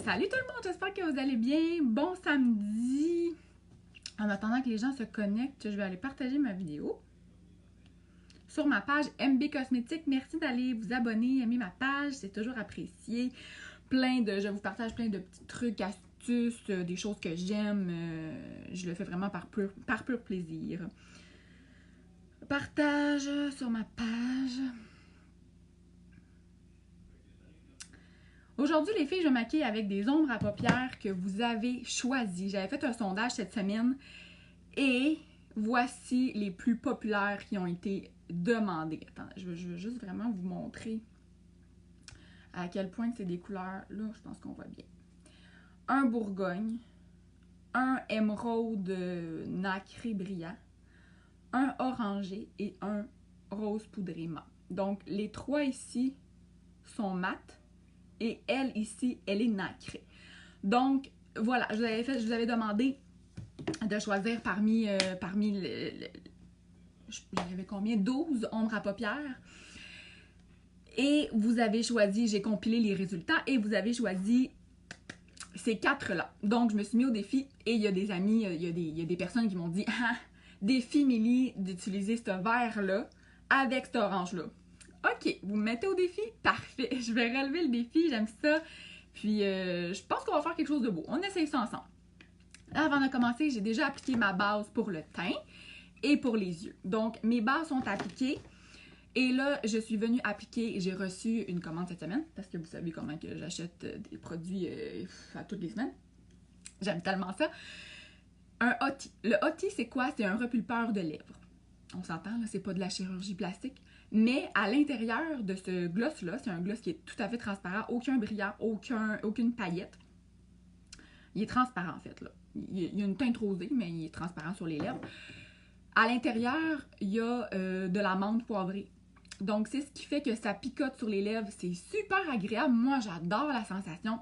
Salut tout le monde, j'espère que vous allez bien. Bon samedi. En attendant que les gens se connectent, je vais aller partager ma vidéo sur ma page MB Cosmétiques. Merci d'aller vous abonner, aimer ma page, c'est toujours apprécié. Je vous partage plein de petits trucs, astuces, des choses que j'aime. Je le fais vraiment par pur plaisir. Partage sur ma page. Aujourd'hui, les filles, je maquille avec des ombres à paupières que vous avez choisies. J'avais fait un sondage cette semaine et voici les plus populaires qui ont été demandées. Attends, je veux juste vraiment vous montrer à quel point c'est des couleurs. Là, je pense qu'on voit bien. Un bourgogne, un émeraude nacré brillant, un orangé et un rose poudré mat. Donc, les trois ici sont mat. Et elle, ici, elle est nacrée. Donc, voilà, je vous avais demandé de choisir parmi j'avais combien? 12 ombres à paupières. Et vous avez choisi, j'ai compilé les résultats, et vous avez choisi ces 4-là. Donc, je me suis mis au défi, et il y a des amis, il y a des personnes qui m'ont dit « Ah, défi, Milly, d'utiliser ce vert-là avec cet orange-là. » Ok, vous me mettez au défi? Parfait, je vais relever le défi, j'aime ça. Puis, je pense qu'on va faire quelque chose de beau. On essaye ça ensemble. Là, avant de commencer, j'ai déjà appliqué ma base pour le teint et pour les yeux. Donc, mes bases sont appliquées. Et là, je suis venue appliquer, j'ai reçu une commande cette semaine, parce que vous savez comment que j'achète des produits à toutes les semaines. J'aime tellement ça. Un Hoti. Le Hoti, c'est quoi? C'est un repulpeur de lèvres. On s'entend, là, c'est pas de la chirurgie plastique. Mais à l'intérieur de ce gloss-là, c'est un gloss qui est tout à fait transparent, aucun brillant, aucune paillette. Il est transparent, en fait, là. Il y a une teinte rosée, mais il est transparent sur les lèvres. À l'intérieur, il y a de la menthe poivrée. Donc, c'est ce qui fait que ça picote sur les lèvres. C'est super agréable. Moi, j'adore la sensation.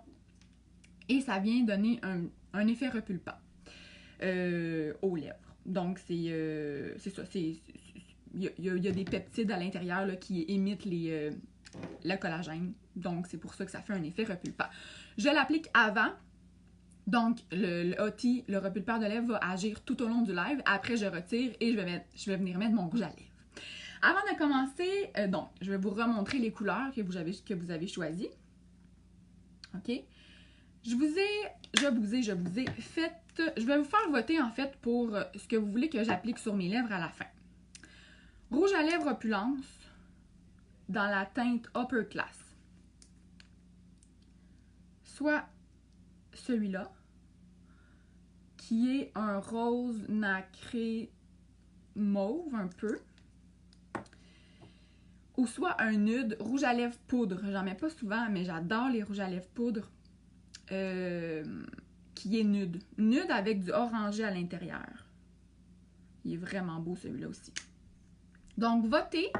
Et ça vient donner un effet repulpant aux lèvres. Donc, c'est ça. Il y a des peptides à l'intérieur là, qui émitent le collagène. Donc, c'est pour ça que ça fait un effet repulpant. Je l'applique avant. Donc, le Hoti, le repulpeur de lèvres, va agir tout au long du live. Après, je retire et je vais venir mettre mon rouge à lèvres. Avant de commencer, donc, je vais vous remontrer les couleurs que vous avez choisies. OK? Je vous ai fait... Je vais vous faire voter, en fait, pour ce que vous voulez que j'applique sur mes lèvres à la fin. Rouge à lèvres opulence dans la teinte Upper Class. Soit celui-là, qui est un rose nacré mauve un peu. Ou soit un nude rouge à lèvres poudre. J'en mets pas souvent, mais j'adore les rouges à lèvres poudre. Qui est nude. Nude avec du orangé à l'intérieur. Il est vraiment beau celui-là aussi. Donc, votez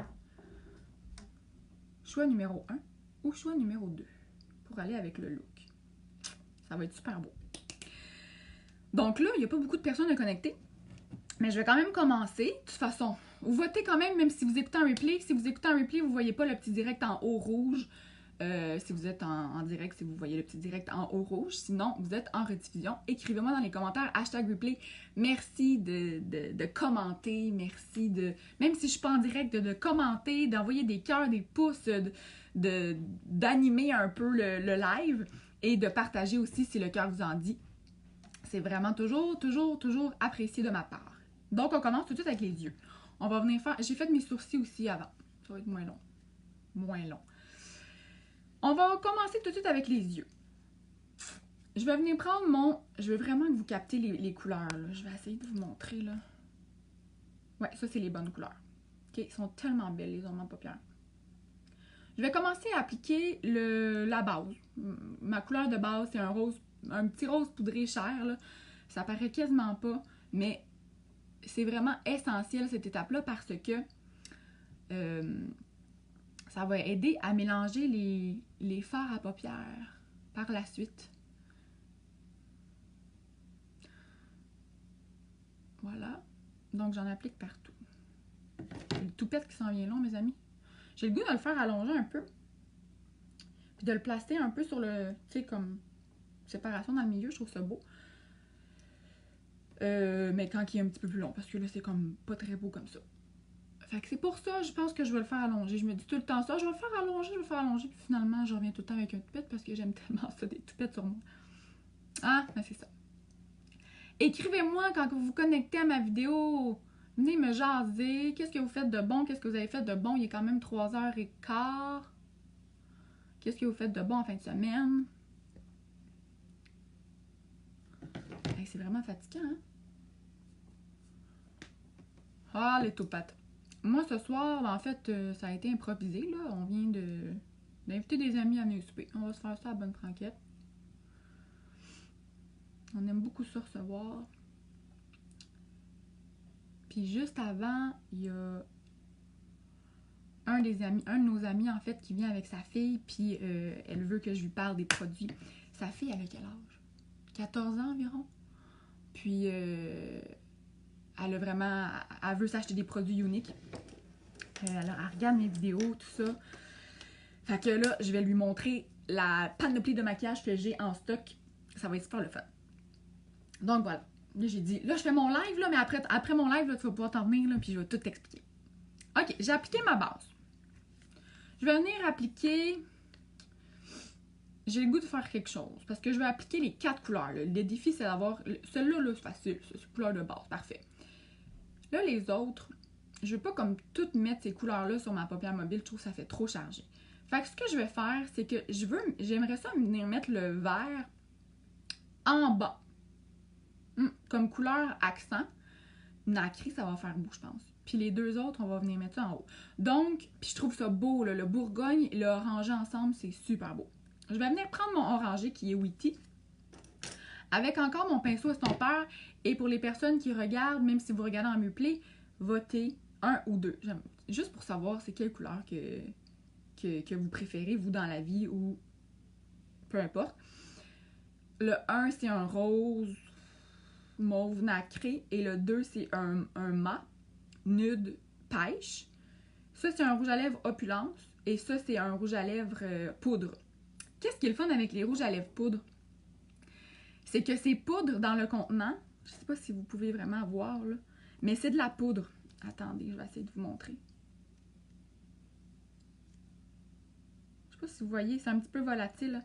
choix numéro 1 ou choix numéro 2 pour aller avec le look. Ça va être super beau. Donc là, il n'y a pas beaucoup de personnes à connecter. Mais je vais quand même commencer. De toute façon, vous votez quand même si vous écoutez un replay. Si vous écoutez un replay, vous ne voyez pas le petit direct en haut rouge. Si vous êtes en direct, si vous voyez le petit direct en haut rouge. Sinon, vous êtes en rediffusion. Écrivez-moi dans les commentaires #replay. Merci de commenter. Merci de... Même si je ne suis pas en direct, de commenter, d'envoyer des cœurs, des pouces, d'animer un peu le live et de partager aussi si le cœur vous en dit. C'est vraiment toujours apprécié de ma part. Donc, on commence tout de suite avec les yeux. On va venir faire... J'ai fait mes sourcils aussi avant. Ça va être moins long. Moins long. On va commencer tout de suite avec les yeux. Je vais venir prendre mon... Je veux vraiment que vous captez les couleurs. Là. Je vais essayer de vous montrer. Là. Ouais, ça, c'est les bonnes couleurs. OK, ils sont tellement belles, les ombres à paupières. Je vais commencer à appliquer la base. Ma couleur de base, c'est un petit rose poudré cher. Là. Ça paraît quasiment pas, mais... C'est vraiment essentiel cette étape-là parce que ça va aider à mélanger les fards à paupières par la suite. Voilà. Donc, j'en applique partout. C'est le toupette qui s'en vient long, mes amis. J'ai le goût de le faire allonger un peu. Puis de le placer un peu sur le... Tu sais, comme... séparation dans le milieu, je trouve ça beau. Mais quand il est un petit peu plus long, parce que là, c'est comme pas très beau comme ça. Fait que c'est pour ça, je pense que je vais le faire allonger. Je me dis tout le temps ça, je vais le faire allonger, puis finalement, je reviens tout le temps avec un toupette parce que j'aime tellement ça, des toupettes sur moi. Ah, ben c'est ça. Écrivez-moi quand vous vous connectez à ma vidéo. Venez me jaser. Qu'est-ce que vous faites de bon? Qu'est-ce que vous avez fait de bon? Il est quand même 3h15. Qu'est-ce que vous faites de bon en fin de semaine? Hey, c'est vraiment fatigant, hein? Ah, les toupettes. Moi, ce soir, en fait, ça a été improvisé, là. On vient d'inviter des amis à venir souper. On va se faire ça à bonne franquette. On aime beaucoup ça recevoir. Puis juste avant, il y a un de nos amis, en fait, qui vient avec sa fille, puis elle veut que je lui parle des produits. Sa fille, elle a quel âge? 14 ans environ. Puis, elle a vraiment... Elle veut s'acheter des produits uniques. Elle regarde mes vidéos, tout ça. Fait que là, je vais lui montrer la panoplie de maquillage que j'ai en stock. Ça va être super le fun. Donc voilà. Là, j'ai dit, là, je fais mon live, là, mais après mon live, là, tu vas pouvoir t'en venir, là, puis je vais tout t'expliquer. OK, j'ai appliqué ma base. Je vais venir appliquer... J'ai le goût de faire quelque chose, parce que je vais appliquer les 4 couleurs. Là. Le défi, c'est d'avoir... Celui-là, là, c'est facile, c'est couleur de base, parfait. Là, les autres, je veux pas comme toutes mettre ces couleurs-là sur ma paupière mobile, je trouve que ça fait trop chargé. Fait que ce que je vais faire, c'est que j'aimerais ça venir mettre le vert en bas. Comme couleur accent. Nacré, ça va faire beau, je pense. Puis les deux autres, on va venir mettre ça en haut. Donc, puis je trouve ça beau, là, le bourgogne et le orangé ensemble, c'est super beau. Je vais venir prendre mon orangé qui est Witty, avec encore mon pinceau estompeur. Et pour les personnes qui regardent, même si vous regardez en meublé, votez 1 ou 2. Juste pour savoir c'est quelle couleur que vous préférez, vous, dans la vie, ou peu importe. Le 1, c'est un rose mauve nacré. Et le 2, c'est un mat nude pêche. Ça, c'est un rouge à lèvres opulence. Et ça, c'est un rouge à lèvres poudre. Qu'est-ce qui est le fun avec les rouges à lèvres poudre? C'est que c'est poudre dans le contenant. Je sais pas si vous pouvez vraiment voir, là. Mais c'est de la poudre. Attendez, je vais essayer de vous montrer. Je sais pas si vous voyez, c'est un petit peu volatile, là.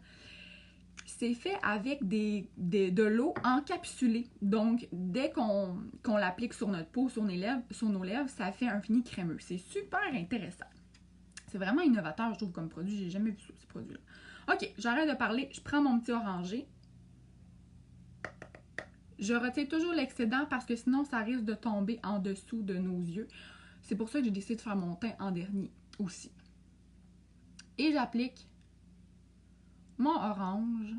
C'est fait avec de l'eau encapsulée. Donc, dès qu'on l'applique sur notre peau, sur nos lèvres, ça fait un fini crémeux. C'est super intéressant. C'est vraiment innovateur, je trouve, comme produit. J'ai jamais vu ça, ce produit-là. OK, j'arrête de parler. Je prends mon petit orangé. Je retire toujours l'excédent parce que sinon, ça risque de tomber en dessous de nos yeux. C'est pour ça que j'ai décidé de faire mon teint en dernier aussi. Et j'applique mon orange.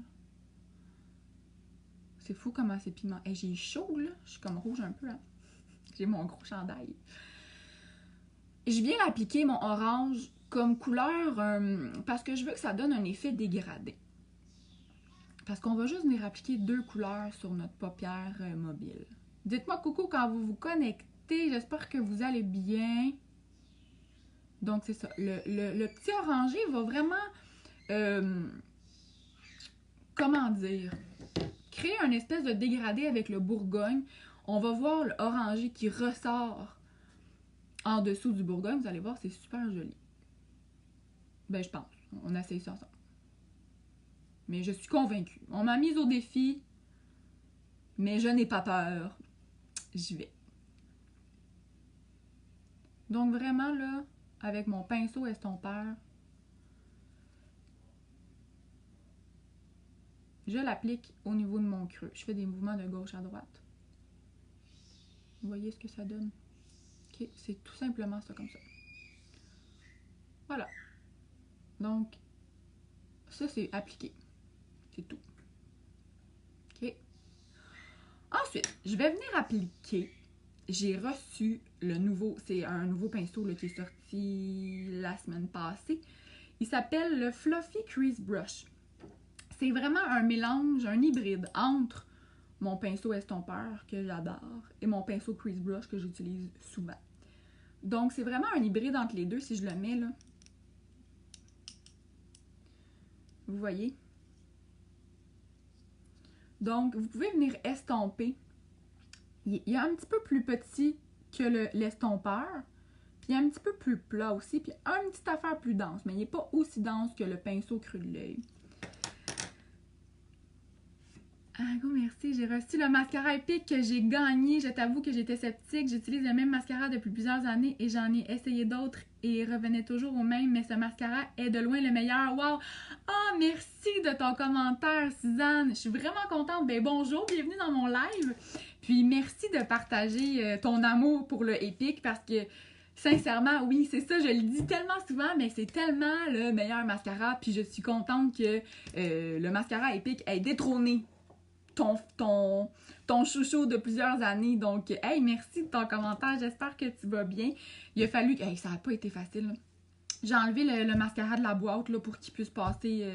C'est fou comment c'est piment. Et j'ai chaud, là. Je suis comme rouge un peu, hein. J'ai mon gros chandail. Je viens appliquer mon orange comme couleur parce que je veux que ça donne un effet dégradé. Parce qu'on va juste venir appliquer 2 couleurs sur notre paupière mobile. Dites-moi coucou quand vous vous connectez. J'espère que vous allez bien. Donc, c'est ça. Le petit orangé va vraiment... comment dire? Créer un espèce de dégradé avec le bourgogne. On va voir l'orangé qui ressort en dessous du bourgogne. Vous allez voir, c'est super joli. Ben, je pense. On essaye ça ensemble. Mais je suis convaincue. On m'a mise au défi, mais je n'ai pas peur. J'y vais. Donc vraiment, là, avec mon pinceau estompeur, je l'applique au niveau de mon creux. Je fais des mouvements de gauche à droite. Vous voyez ce que ça donne? Ok, c'est tout simplement ça comme ça. Voilà. Donc, ça, c'est appliqué. C'est tout. OK. Ensuite, je vais venir appliquer. J'ai reçu le nouveau, c'est un nouveau pinceau là, qui est sorti la semaine passée. Il s'appelle le Fluffy Crease Brush. C'est vraiment un mélange, un hybride entre mon pinceau estompeur que j'adore et mon pinceau Crease Brush que j'utilise souvent. Donc, c'est vraiment un hybride entre les deux si je le mets là. Vous voyez? Donc, vous pouvez venir estomper. Il est un petit peu plus petit que l'estompeur. Puis il est un petit peu plus plat aussi. Puis une petite affaire plus dense. Mais il n'est pas aussi dense que le pinceau cru de l'œil. Ah, go, merci. J'ai reçu le mascara Epic que j'ai gagné. Je t'avoue que j'étais sceptique. J'utilise le même mascara depuis plusieurs années et j'en ai essayé d'autres et revenais toujours au même. Mais ce mascara est de loin le meilleur. Wow! Ah, merci de ton commentaire, Suzanne. Je suis vraiment contente. Ben bonjour, bienvenue dans mon live. Puis merci de partager ton amour pour le Epic parce que sincèrement, oui, c'est ça, je le dis tellement souvent, mais c'est tellement le meilleur mascara. Puis je suis contente que le mascara Epic ait détrôné ton chouchou de plusieurs années. Donc, hey, merci de ton commentaire. J'espère que tu vas bien. Il a fallu que... Hey, ça n'a pas été facile. Là. J'ai enlevé le mascara de la boîte là, pour qu'il puisse passer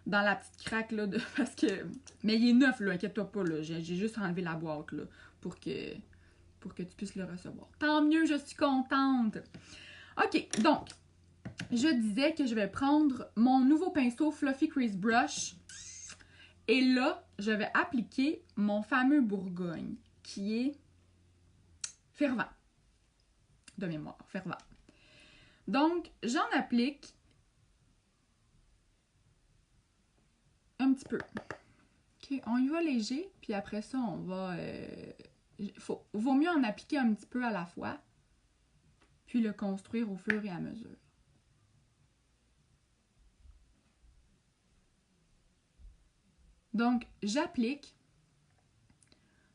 dans la petite craque. Là, parce que... Mais il est neuf, là, inquiète-toi pas. J'ai juste enlevé la boîte là, pour que tu puisses le recevoir. Tant mieux, je suis contente. OK, donc, je disais que je vais prendre mon nouveau pinceau Fluffy Crease Brush. Et là, je vais appliquer mon fameux Bourgogne, qui est fervent. De mémoire, fervent. Donc, j'en applique un petit peu. OK, on y va léger, puis après ça, on va... vaut mieux en appliquer un petit peu à la fois, puis le construire au fur et à mesure. Donc, j'applique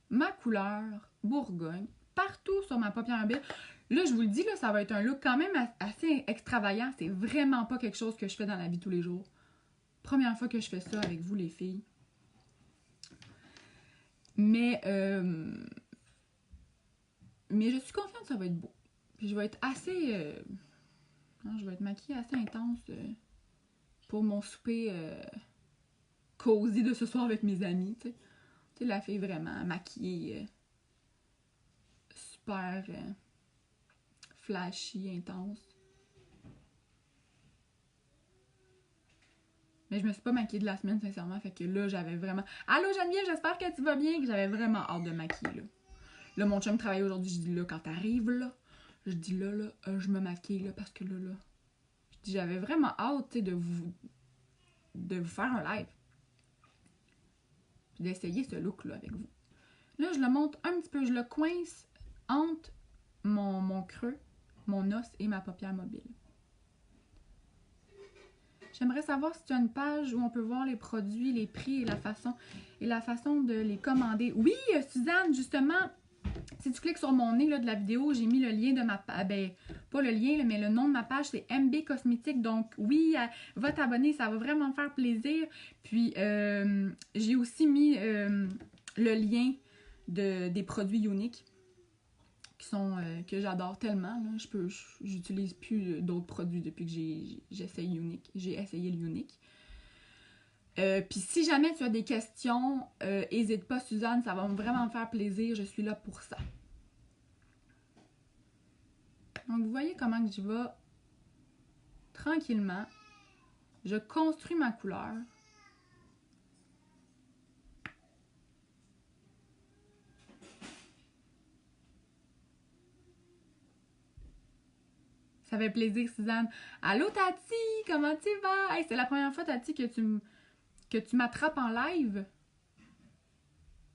ma couleur Bourgogne partout sur ma paupière mobile. Là, je vous le dis, là, ça va être un look quand même assez extravagant. C'est vraiment pas quelque chose que je fais dans la vie tous les jours. Première fois que je fais ça avec vous, les filles. Mais je suis confiante que ça va être beau. Puis je vais être assez... je vais être maquillée assez intense pour mon souper cosy de ce soir avec mes amis, tu sais. Tu sais, la fille vraiment maquillée, super flashy, intense. Mais je me suis pas maquillée de la semaine, sincèrement, fait que là, j'avais vraiment... Allô Geneviève, j'espère que tu vas bien, que j'avais vraiment hâte de maquiller, là. Là, mon chum travaille aujourd'hui, je dis là, quand t'arrives, là, je dis là, je me maquille, là, parce que là, je dis, j'avais vraiment hâte, tu sais, de vous faire un live. Puis d'essayer ce look-là avec vous. Là, je le monte un petit peu, je le coince entre mon creux, mon os et ma paupière mobile. J'aimerais savoir si tu as une page où on peut voir les produits, les prix et la façon de les commander. Oui, Suzanne, justement, si tu cliques sur mon nez là, de la vidéo, j'ai mis le lien de ma page. Ben, pas le lien, mais le nom de ma page, c'est MB Cosmétique. Donc, oui, va t'abonner, ça va vraiment me faire plaisir. Puis, j'ai aussi mis le lien des produits uniques qui sont que j'adore tellement. J'utilise plus d'autres produits depuis que j'ai essayé le Unique. Puis si jamais tu as des questions, n'hésite pas, Suzanne, ça va vraiment me faire plaisir. Je suis là pour ça. Donc, vous voyez comment que je vais tranquillement. Je construis ma couleur. Ça fait plaisir, Suzanne. Allô, Tati! Comment tu vas? Hey, c'est la première fois, Tati, que tu m'attrapes en live.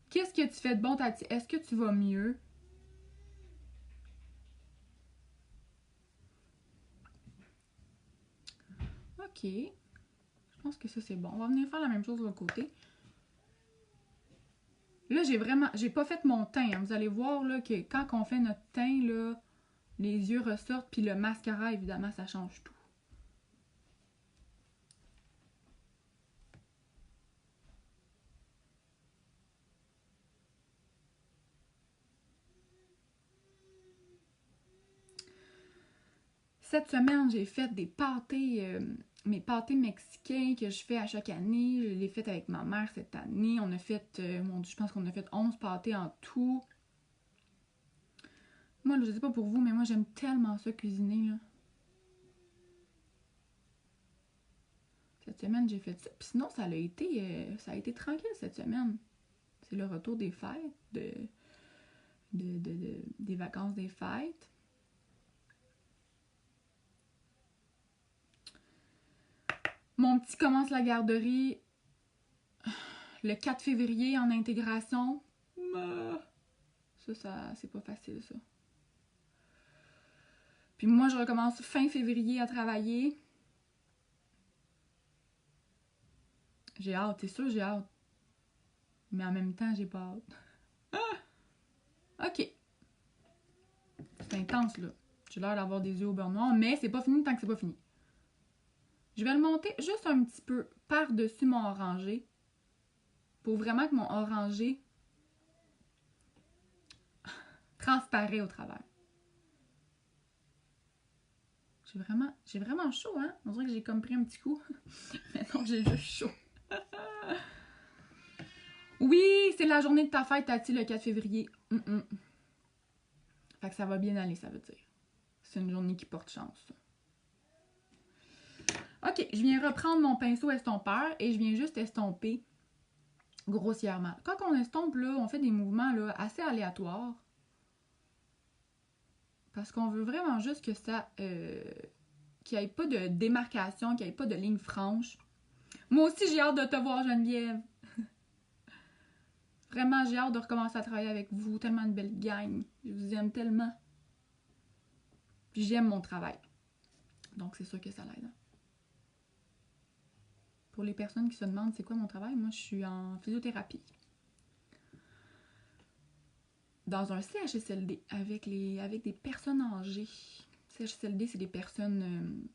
Qu'est-ce que tu fais de bon, Tati? Est-ce que tu vas mieux? OK. Je pense que ça, c'est bon. On va venir faire la même chose de l'autre côté. Là, j'ai pas fait mon teint. Hein. Vous allez voir là, que quand on fait notre teint, là, les yeux ressortent. Puis le mascara, évidemment, ça change tout. Cette semaine, j'ai fait des pâtés, mes pâtés mexicains que je fais à chaque année. Je les ai fait avec ma mère cette année. On a fait, mon Dieu, je pense qu'on a fait 11 pâtés en tout. Moi, là, je sais pas pour vous, mais moi, j'aime tellement ça cuisiner, là. Cette semaine, j'ai fait ça. Puis sinon, ça a été tranquille cette semaine. C'est le retour des fêtes, des vacances des fêtes. Mon petit commence la garderie le 4 février en intégration. Ça c'est pas facile, ça. Puis moi, je recommence fin février à travailler. J'ai hâte, c'est sûr, j'ai hâte. Mais en même temps, j'ai pas hâte. Ok. C'est intense, là. J'ai l'air d'avoir des yeux au beurre noir, mais c'est pas fini tant que c'est pas fini. Je vais le monter juste un petit peu par-dessus mon orangé pour vraiment que mon orangé transparaît au travers. J'ai vraiment chaud, hein? On dirait que j'ai comme pris un petit coup. Mais non, j'ai juste chaud. Oui, c'est la journée de ta fête, Tati, le 4 février. Fait que ça va bien aller, ça veut dire. C'est une journée qui porte chance. Ok, je viens reprendre mon pinceau estompeur et je viens juste estomper grossièrement. Quand on estompe, là, on fait des mouvements là, assez aléatoires. Parce qu'on veut vraiment juste que ça... qu'il n'y ait pas de démarcation, qu'il n'y ait pas de ligne franche. Moi aussi, j'ai hâte de te voir, Geneviève. Vraiment, j'ai hâte de recommencer à travailler avec vous. Tellement de belle gang. Je vous aime tellement. Puis j'aime mon travail. Donc, c'est sûr que ça l'aide. Pour les personnes qui se demandent c'est quoi mon travail, moi, je suis en physiothérapie. Dans un CHSLD avec des personnes âgées. CHSLD, c'est des personnes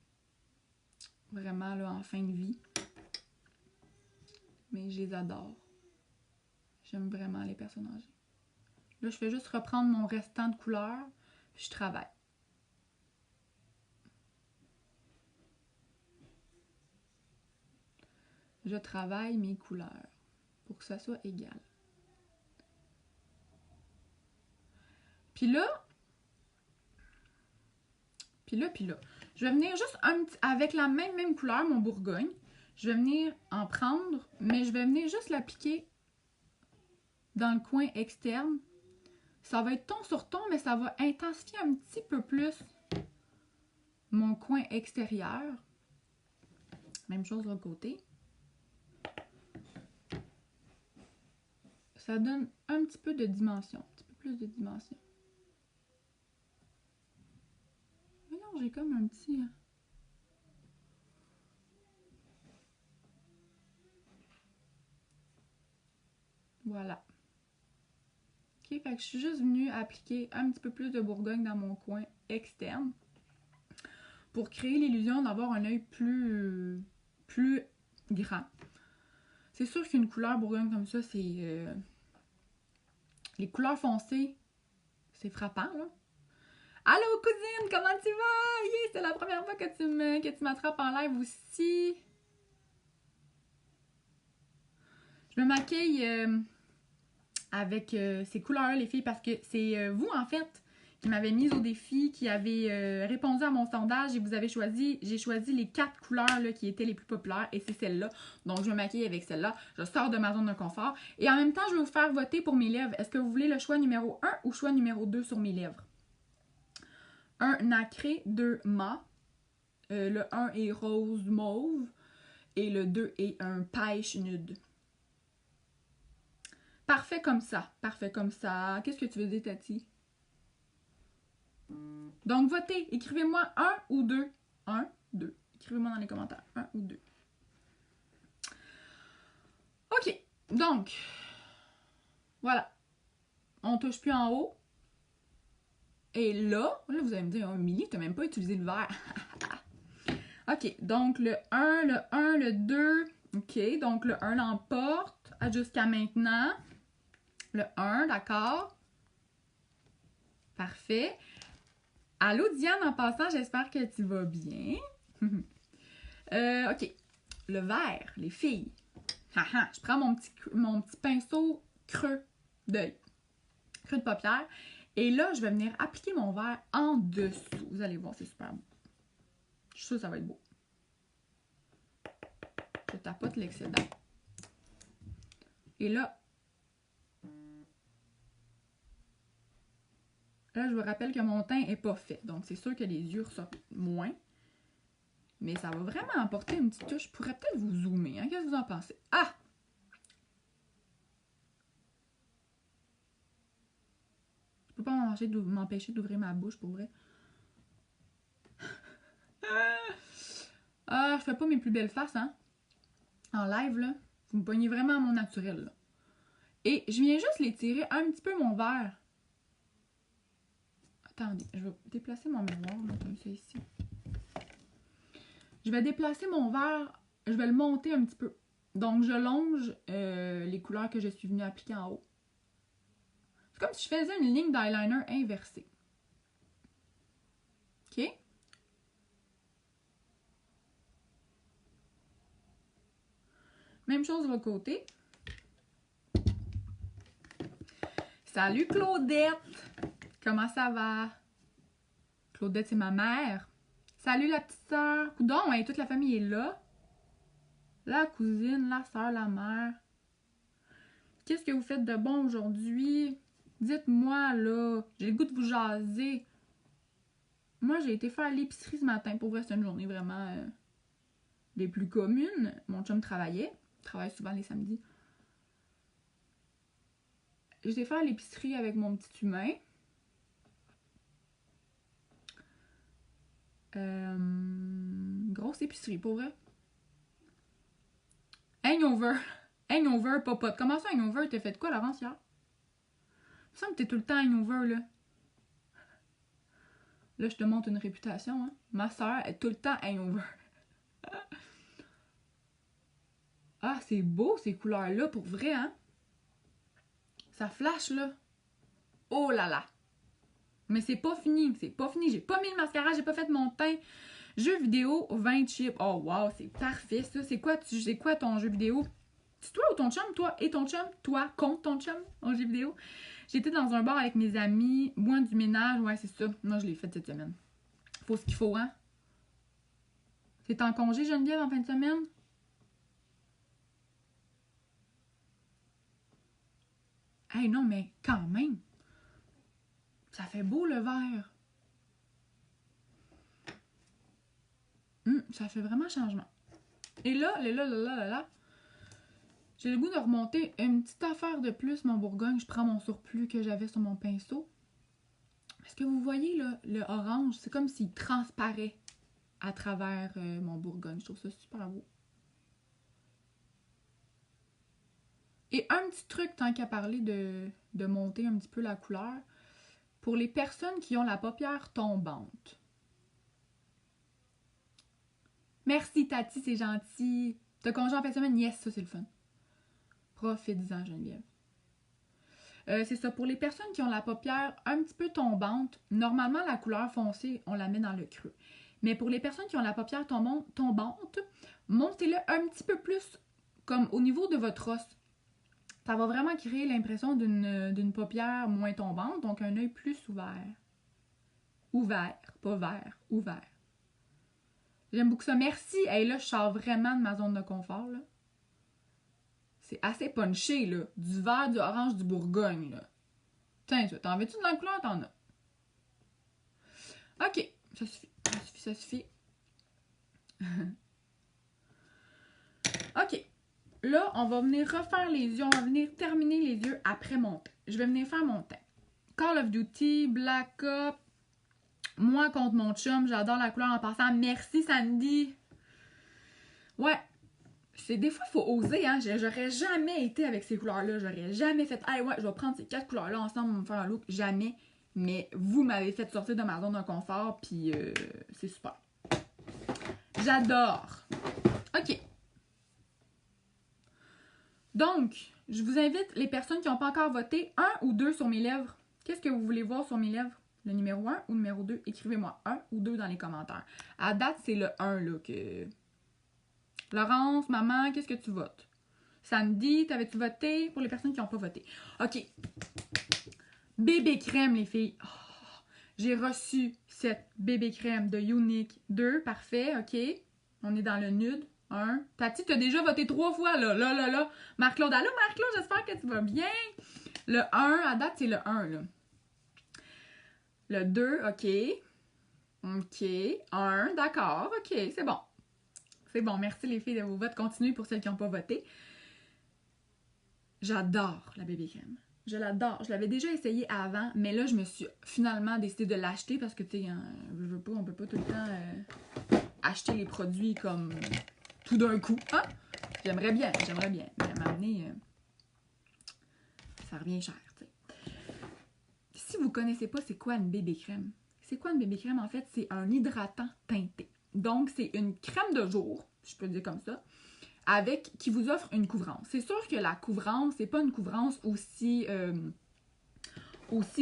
vraiment là, en fin de vie. Mais je les adore. J'aime vraiment les personnes âgées. Là, je fais juste reprendre mon restant de couleur, puis je travaille. Je travaille mes couleurs pour que ça soit égal. Puis là, je vais venir juste avec la même couleur, mon Bourgogne. Je vais venir en prendre, mais je vais venir juste l'appliquer dans le coin externe. Ça va être ton sur ton, mais ça va intensifier un petit peu plus mon coin extérieur. Même chose de l'autre côté. Ça donne un petit peu de dimension, un petit peu plus de dimension. Mais non, j'ai comme un petit... Voilà. Ok, fait que je suis juste venue appliquer un petit peu plus de Bourgogne dans mon coin externe pour créer l'illusion d'avoir un œil plus grand. C'est sûr qu'une couleur Bourgogne comme ça, c'est... les couleurs foncées, c'est frappant, là. Allô, cousine, comment tu vas? Yeah, c'est la première fois que tu m'attrapes en live aussi. Je me maquille avec ces couleurs-là, les filles, parce que c'est vous, en fait, qui m'avez mise au défi, qui avez répondu à mon sondage et vous avez choisi, j'ai choisi les 4 couleurs là, qui étaient les plus populaires et c'est celle-là. Donc, je me maquille avec celle-là. Je sors de ma zone de confort. Et en même temps, je vais vous faire voter pour mes lèvres. Est-ce que vous voulez le choix numéro 1 ou choix numéro 2 sur mes lèvres? 1 nacré, 2 mat. Le 1 est rose mauve et le 2 est un pêche nude. Parfait comme ça. Parfait comme ça. Qu'est-ce que tu veux dire, Tati? Donc, votez. Écrivez-moi 1 ou 2. 1, 2. Écrivez-moi dans les commentaires. 1 ou 2. OK. Donc, voilà. On touche plus en haut. Et là, vous allez me dire, oh, Milly, t'as même pas utilisé le vert. OK. Donc, le 1, le 2. OK. Donc, le 1 l'emporte jusqu'à maintenant. Le 1, d'accord. Parfait. Allô, Diane, en passant, j'espère que tu vas bien. OK. Le vert, les filles. Je prends mon petit pinceau creux d'œil. Creux de paupière. Et là, je vais venir appliquer mon vert en dessous. Vous allez voir, c'est super beau. Je suis sûre que ça va être beau. Je tapote l'excédent. Et là, Là, je vous rappelle que mon teint n'est pas fait. Donc, c'est sûr que les yeux ressortent moins. Mais ça va vraiment apporter une petite touche. Je pourrais peut-être vous zoomer. Hein? Qu'est-ce que vous en pensez? Ah! Je peux pas m'empêcher d'ouvrir ma bouche, pour vrai. Ah, je fais pas mes plus belles faces, hein? En live, là. Vous me pognez vraiment à mon naturel, là. Et je viens juste l'étirer un petit peu mon verre. Attendez, je vais déplacer mon miroir, là, comme ça, ici. Je vais déplacer mon verre, je vais le monter un petit peu. Donc, je longe les couleurs que je suis venue appliquer en haut. C'est comme si je faisais une ligne d'eyeliner inversée. OK? Même chose de l'autre côté. Salut Claudette! Comment ça va? Claudette, c'est ma mère. Salut la petite sœur. Coudon, hein, toute la famille est là. La cousine, la sœur, la mère. Qu'est-ce que vous faites de bon aujourd'hui? Dites-moi, là. J'ai le goût de vous jaser. Moi, j'ai été faire l'épicerie ce matin. Pour vrai, c'est une journée vraiment des plus communes. Mon chum travaillait. Il travaille souvent les samedis. J'ai été faire l'épicerie avec mon petit humain. Grosse épicerie, pour vrai. Hangover. Hangover, popote. Comment ça, hangover? T'as fait quoi, Laurence, hier? Il me semble que t'es tout le temps hangover, là. Là, je te montre une réputation, hein. Ma soeur est tout le temps hangover. Ah, c'est beau, ces couleurs-là, pour vrai, hein. Ça flash, là. Oh là là. Mais c'est pas fini, c'est pas fini. J'ai pas mis le mascara, j'ai pas fait mon teint. Jeu vidéo, 20 chips. Oh wow, c'est parfait ça. C'est quoi ton jeu vidéo? C'est toi ou ton chum? Toi et ton chum? Toi contre ton chum en jeu vidéo? J'étais dans un bar avec mes amis, moins du ménage, ouais c'est ça. Moi je l'ai fait cette semaine. Faut ce qu'il faut, hein? T'es en congé Geneviève en fin de semaine? Hey non mais quand même! Ça fait beau le vert. Ça fait vraiment changement. Et là, j'ai le goût de remonter une petite affaire de plus, mon Bourgogne. Je prends mon surplus que j'avais sur mon pinceau. Est-ce que vous voyez là, le orange? C'est comme s'il transparaît à travers mon Bourgogne. Je trouve ça super beau. Et un petit truc, tant qu'à parler de monter un petit peu la couleur, pour les personnes qui ont la paupière tombante. Merci Tati, c'est gentil. T'as congé en fin de semaine? Yes, ça c'est le fun. Profites-en, Geneviève. C'est ça, pour les personnes qui ont la paupière un petit peu tombante, normalement la couleur foncée, on la met dans le creux. Mais pour les personnes qui ont la paupière tombante, montez-le un petit peu plus comme au niveau de votre os. Ça va vraiment créer l'impression d'une paupière moins tombante, donc un œil plus ouvert. Ouvert, pas vert, ouvert. J'aime beaucoup ça. Merci! Hey, là, je sors vraiment de ma zone de confort, là. C'est assez punché, là. Du vert, du orange, du Bourgogne, là. Tiens, t'en veux-tu dans la couleur? T'en as. OK. Ça suffit. Ça suffit. OK. Là, on va venir refaire les yeux. On va venir terminer les yeux après mon teint. Je vais venir faire mon teint. Call of Duty, Black Ops. Moi contre mon chum. J'adore la couleur en passant. Merci, Sandy. Ouais. Des fois, il faut oser, hein. J'aurais jamais été avec ces couleurs-là. J'aurais jamais fait, hey, ouais, je vais prendre ces 4 couleurs-là ensemble, on va me faire un look. Jamais. Mais vous m'avez fait sortir de ma zone de confort, puis c'est super. J'adore. OK. Donc, je vous invite, les personnes qui n'ont pas encore voté, 1 ou 2 sur mes lèvres. Qu'est-ce que vous voulez voir sur mes lèvres? Le numéro 1 ou le numéro 2? Écrivez-moi 1 ou 2 dans les commentaires. À date, c'est le 1, là, que... Laurence, maman, qu'est-ce que tu votes? Sandy, t'avais-tu voté? Pour les personnes qui n'ont pas voté. OK. Bébé crème, les filles. Oh, j'ai reçu cette bébé crème de Unique 2. Parfait, OK. On est dans le nude. 1. Tati, t'as déjà voté 3 fois, là. Là. Marc-Claude, allô, Marc-Claude, j'espère que tu vas bien. Le 1, à date, c'est le 1, là. Le 2, OK. OK. 1, d'accord. OK, c'est bon. C'est bon, merci les filles de vos votes. Continuez pour celles qui n'ont pas voté. J'adore la bébé crème. Je l'adore. Je l'avais déjà essayé avant, mais là, je me suis finalement décidé de l'acheter parce que, tu sais, on peut pas tout le temps acheter les produits comme tout d'un coup. Hein? J'aimerais bien. Mais à un moment donné, ça revient cher, tu sais. Si vous connaissez pas c'est quoi une bébé crème, c'est quoi une bébé crème? En fait, c'est un hydratant teinté. Donc, c'est une crème de jour, je peux le dire comme ça, qui vous offre une couvrance. C'est sûr que la couvrance, c'est pas une couvrance aussi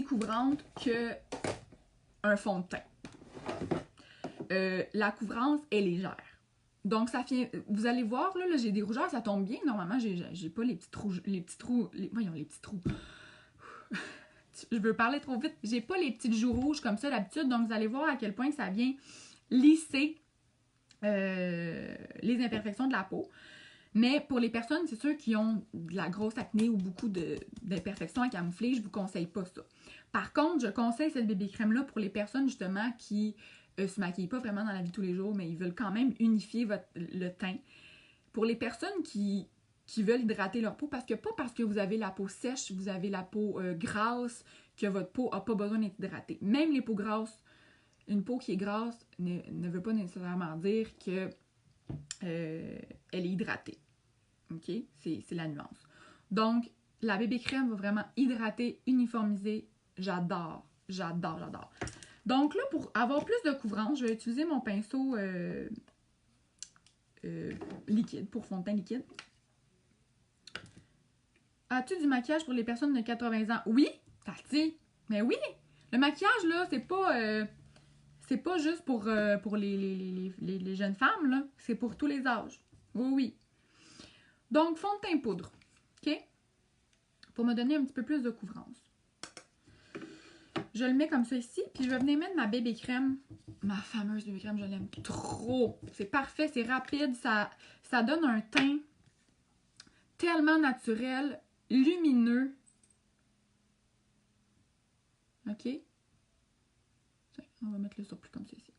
couvrante que un fond de teint. La couvrance est légère. Donc, ça fait. Vous allez voir, là j'ai des rougeurs, ça tombe bien. Normalement, j'ai pas les petits trous. Voyons, les petits trous. Je veux parler trop vite. J'ai pas les petites joues rouges comme ça d'habitude. Donc, vous allez voir à quel point ça vient lisser les imperfections de la peau. Mais pour les personnes, c'est sûr, qui ont de la grosse acné ou beaucoup d'imperfections à camoufler, je vous conseille pas ça. Par contre, je conseille cette bébé crème-là pour les personnes, justement, qui se maquillent pas vraiment dans la vie de tous les jours, mais ils veulent quand même unifier le teint. Pour les personnes qui veulent hydrater leur peau, pas parce que vous avez la peau sèche, vous avez la peau grasse, que votre peau n'a pas besoin d'être hydratée. Même les peaux grasses, une peau qui est grasse ne veut pas nécessairement dire que elle est hydratée. OK? C'est la nuance. Donc, la bébé crème va vraiment hydrater, uniformiser. J'adore. Donc là, pour avoir plus de couvrance, je vais utiliser mon pinceau liquide, pour fond de teint liquide. As-tu du maquillage pour les personnes de 80 ans? Oui, Tati. Mais oui! Le maquillage, là, c'est pas juste pour les jeunes femmes, là. C'est pour tous les âges. Oui. Donc, fond de teint poudre. OK? Pour me donner un petit peu plus de couvrance. Je le mets comme ça ici, puis je vais venir mettre ma bébé crème. Ma fameuse bébé crème, je l'aime trop. C'est parfait, c'est rapide, ça donne un teint tellement naturel, lumineux. OK? On va mettre le surplus comme ça ici.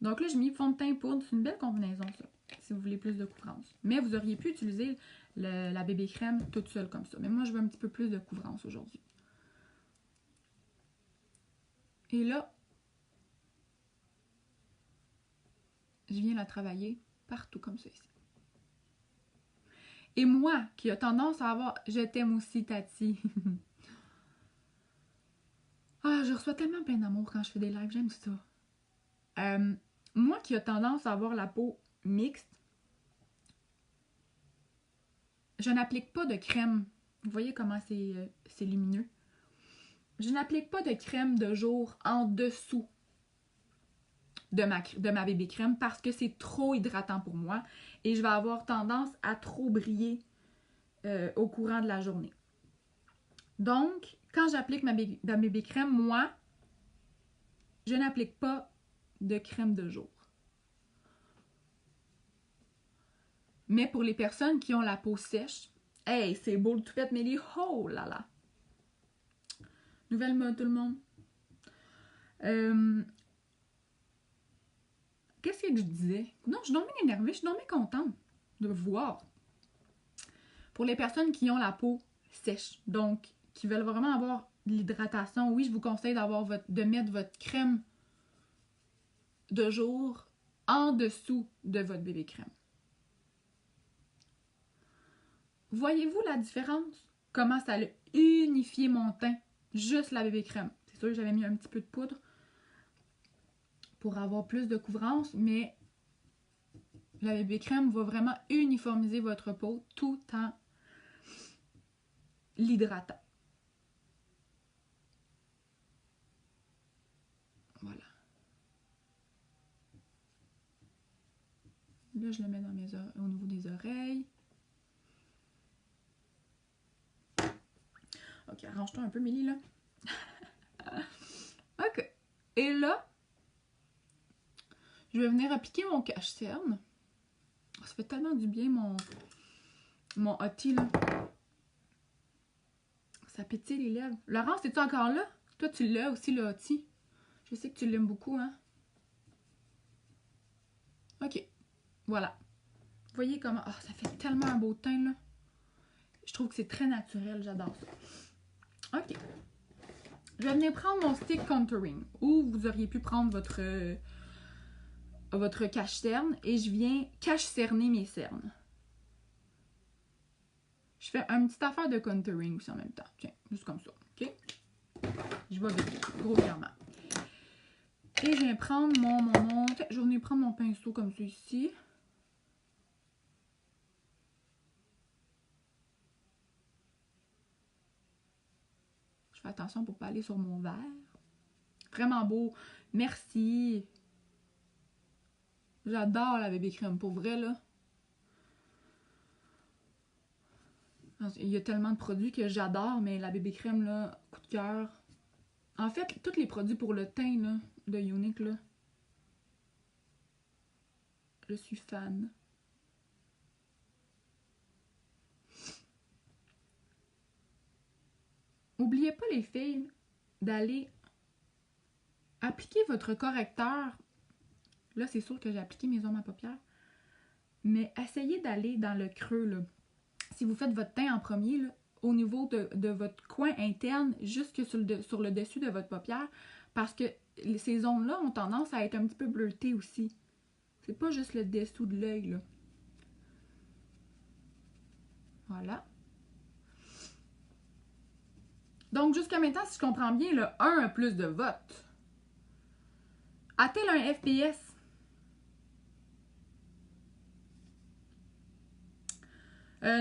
Donc là, j'ai mis fond de teint poudre. C'est une belle combinaison, ça, si vous voulez plus de couvrance. Mais vous auriez pu utiliser la bébé crème toute seule comme ça. Mais moi, je veux un petit peu plus de couvrance aujourd'hui. Et là, je viens la travailler partout comme ça ici. Et moi, qui a tendance à avoir... Je t'aime aussi, Tati. Je reçois tellement plein d'amour quand je fais des lives. J'aime ça. Moi qui a tendance à avoir la peau mixte, je n'applique pas de crème. Vous voyez comment c'est lumineux? Je n'applique pas de crème de jour en dessous de ma bébé crème parce que c'est trop hydratant pour moi et je vais avoir tendance à trop briller au courant de la journée. Donc, quand j'applique ma bébé crème, moi, je n'applique pas de crème de jour. Mais pour les personnes qui ont la peau sèche, hey, c'est beau le toupette, Mélie, oh là là! Nouvelle mode, tout le monde. Qu'est-ce que je disais? Non, je suis donc bien énervée, je suis donc bien contente de voir. Pour les personnes qui ont la peau sèche, donc qui veulent vraiment avoir de l'hydratation, oui, je vous conseille de mettre votre crème de jour en dessous de votre bébé crème. Voyez-vous la différence? Comment ça a unifié mon teint? Juste la bébé crème. C'est sûr que j'avais mis un petit peu de poudre pour avoir plus de couvrance, mais la bébé crème va vraiment uniformiser votre peau tout en l'hydratant. Voilà. Là, je le mets au niveau des oreilles. Ok, arrange-toi un peu, Mélie, là. Ok. Et là, je vais venir appliquer mon cache-cerne. Ça fait tellement du bien, mon hottie, là. Ça pétille les lèvres. Laurence, es-tu encore là? Toi, tu l'as aussi, le hottie. Je sais que tu l'aimes beaucoup, hein? OK. Voilà. Vous voyez comment... Oh, ça fait tellement un beau teint, là. Je trouve que c'est très naturel. J'adore ça. OK. Je vais venir prendre mon stick contouring. Ou vous auriez pu prendre votre cache-cerne. Et je viens cache-cerner mes cernes. Je fais une petite affaire de contouring aussi en même temps. Tiens, juste comme ça. OK? Je vais vite, grossièrement. Et je viens prendre je vais venir prendre mon pinceau comme celui-ci. Je fais attention pour ne pas aller sur mon verre. Vraiment beau. Merci. J'adore la bébé crème. Pour vrai, là. Il y a tellement de produits que j'adore, mais la bébé crème, là, coup de cœur. En fait, tous les produits pour le teint, là, de Younique, là, je suis fan. N'oubliez pas, les filles, d'aller appliquer votre correcteur. Là, c'est sûr que j'ai appliqué mes ombres à paupières. Mais essayez d'aller dans le creux, là. Si vous faites votre teint en premier, là, au niveau de votre coin interne, jusque sur le dessus de votre paupière, parce que ces zones-là ont tendance à être un petit peu bleutées aussi. C'est pas juste le dessous de l'œil, là. Voilà. Donc, jusqu'à maintenant, si je comprends bien, le 1 a plus de votes. A-t-elle un FPS?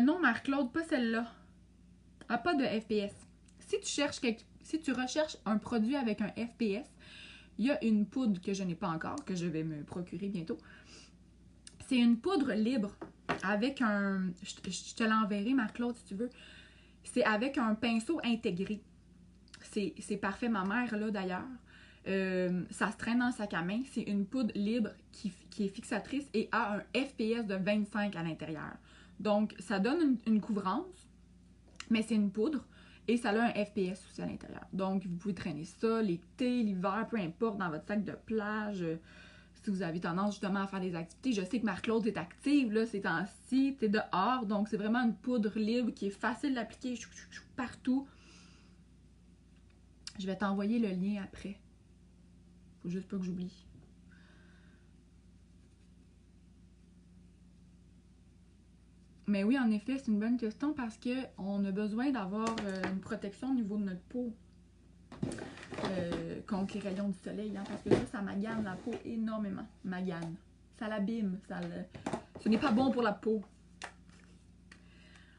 Non, Marc-Claude, pas celle-là. A pas de FPS. Si tu recherches un produit avec un FPS, il y a une poudre que je n'ai pas encore, que je vais me procurer bientôt. C'est une poudre libre avec un... Je te l'enverrai, Marc-Claude, si tu veux. C'est avec un pinceau intégré. C'est parfait, ma mère, là, d'ailleurs. Ça se traîne dans le sac à main. C'est une poudre libre qui est fixatrice et a un FPS de 25 à l'intérieur. Donc, ça donne une couvrance, mais c'est une poudre et ça a un FPS aussi à l'intérieur. Donc, vous pouvez traîner ça l'été, l'hiver, peu importe, dans votre sac de plage. Si vous avez tendance justement à faire des activités. Je sais que Marc-Claude est active, là, ces temps-ci, t'es dehors. Donc, c'est vraiment une poudre libre qui est facile d'appliquer partout. Je vais t'envoyer le lien après. Faut juste pas que j'oublie. Mais oui, en effet, c'est une bonne question parce qu'on a besoin d'avoir une protection au niveau de notre peau contre les rayons du soleil. Hein, parce que ça magane la peau énormément. Magane. Ça l'abîme. Ce n'est pas bon pour la peau.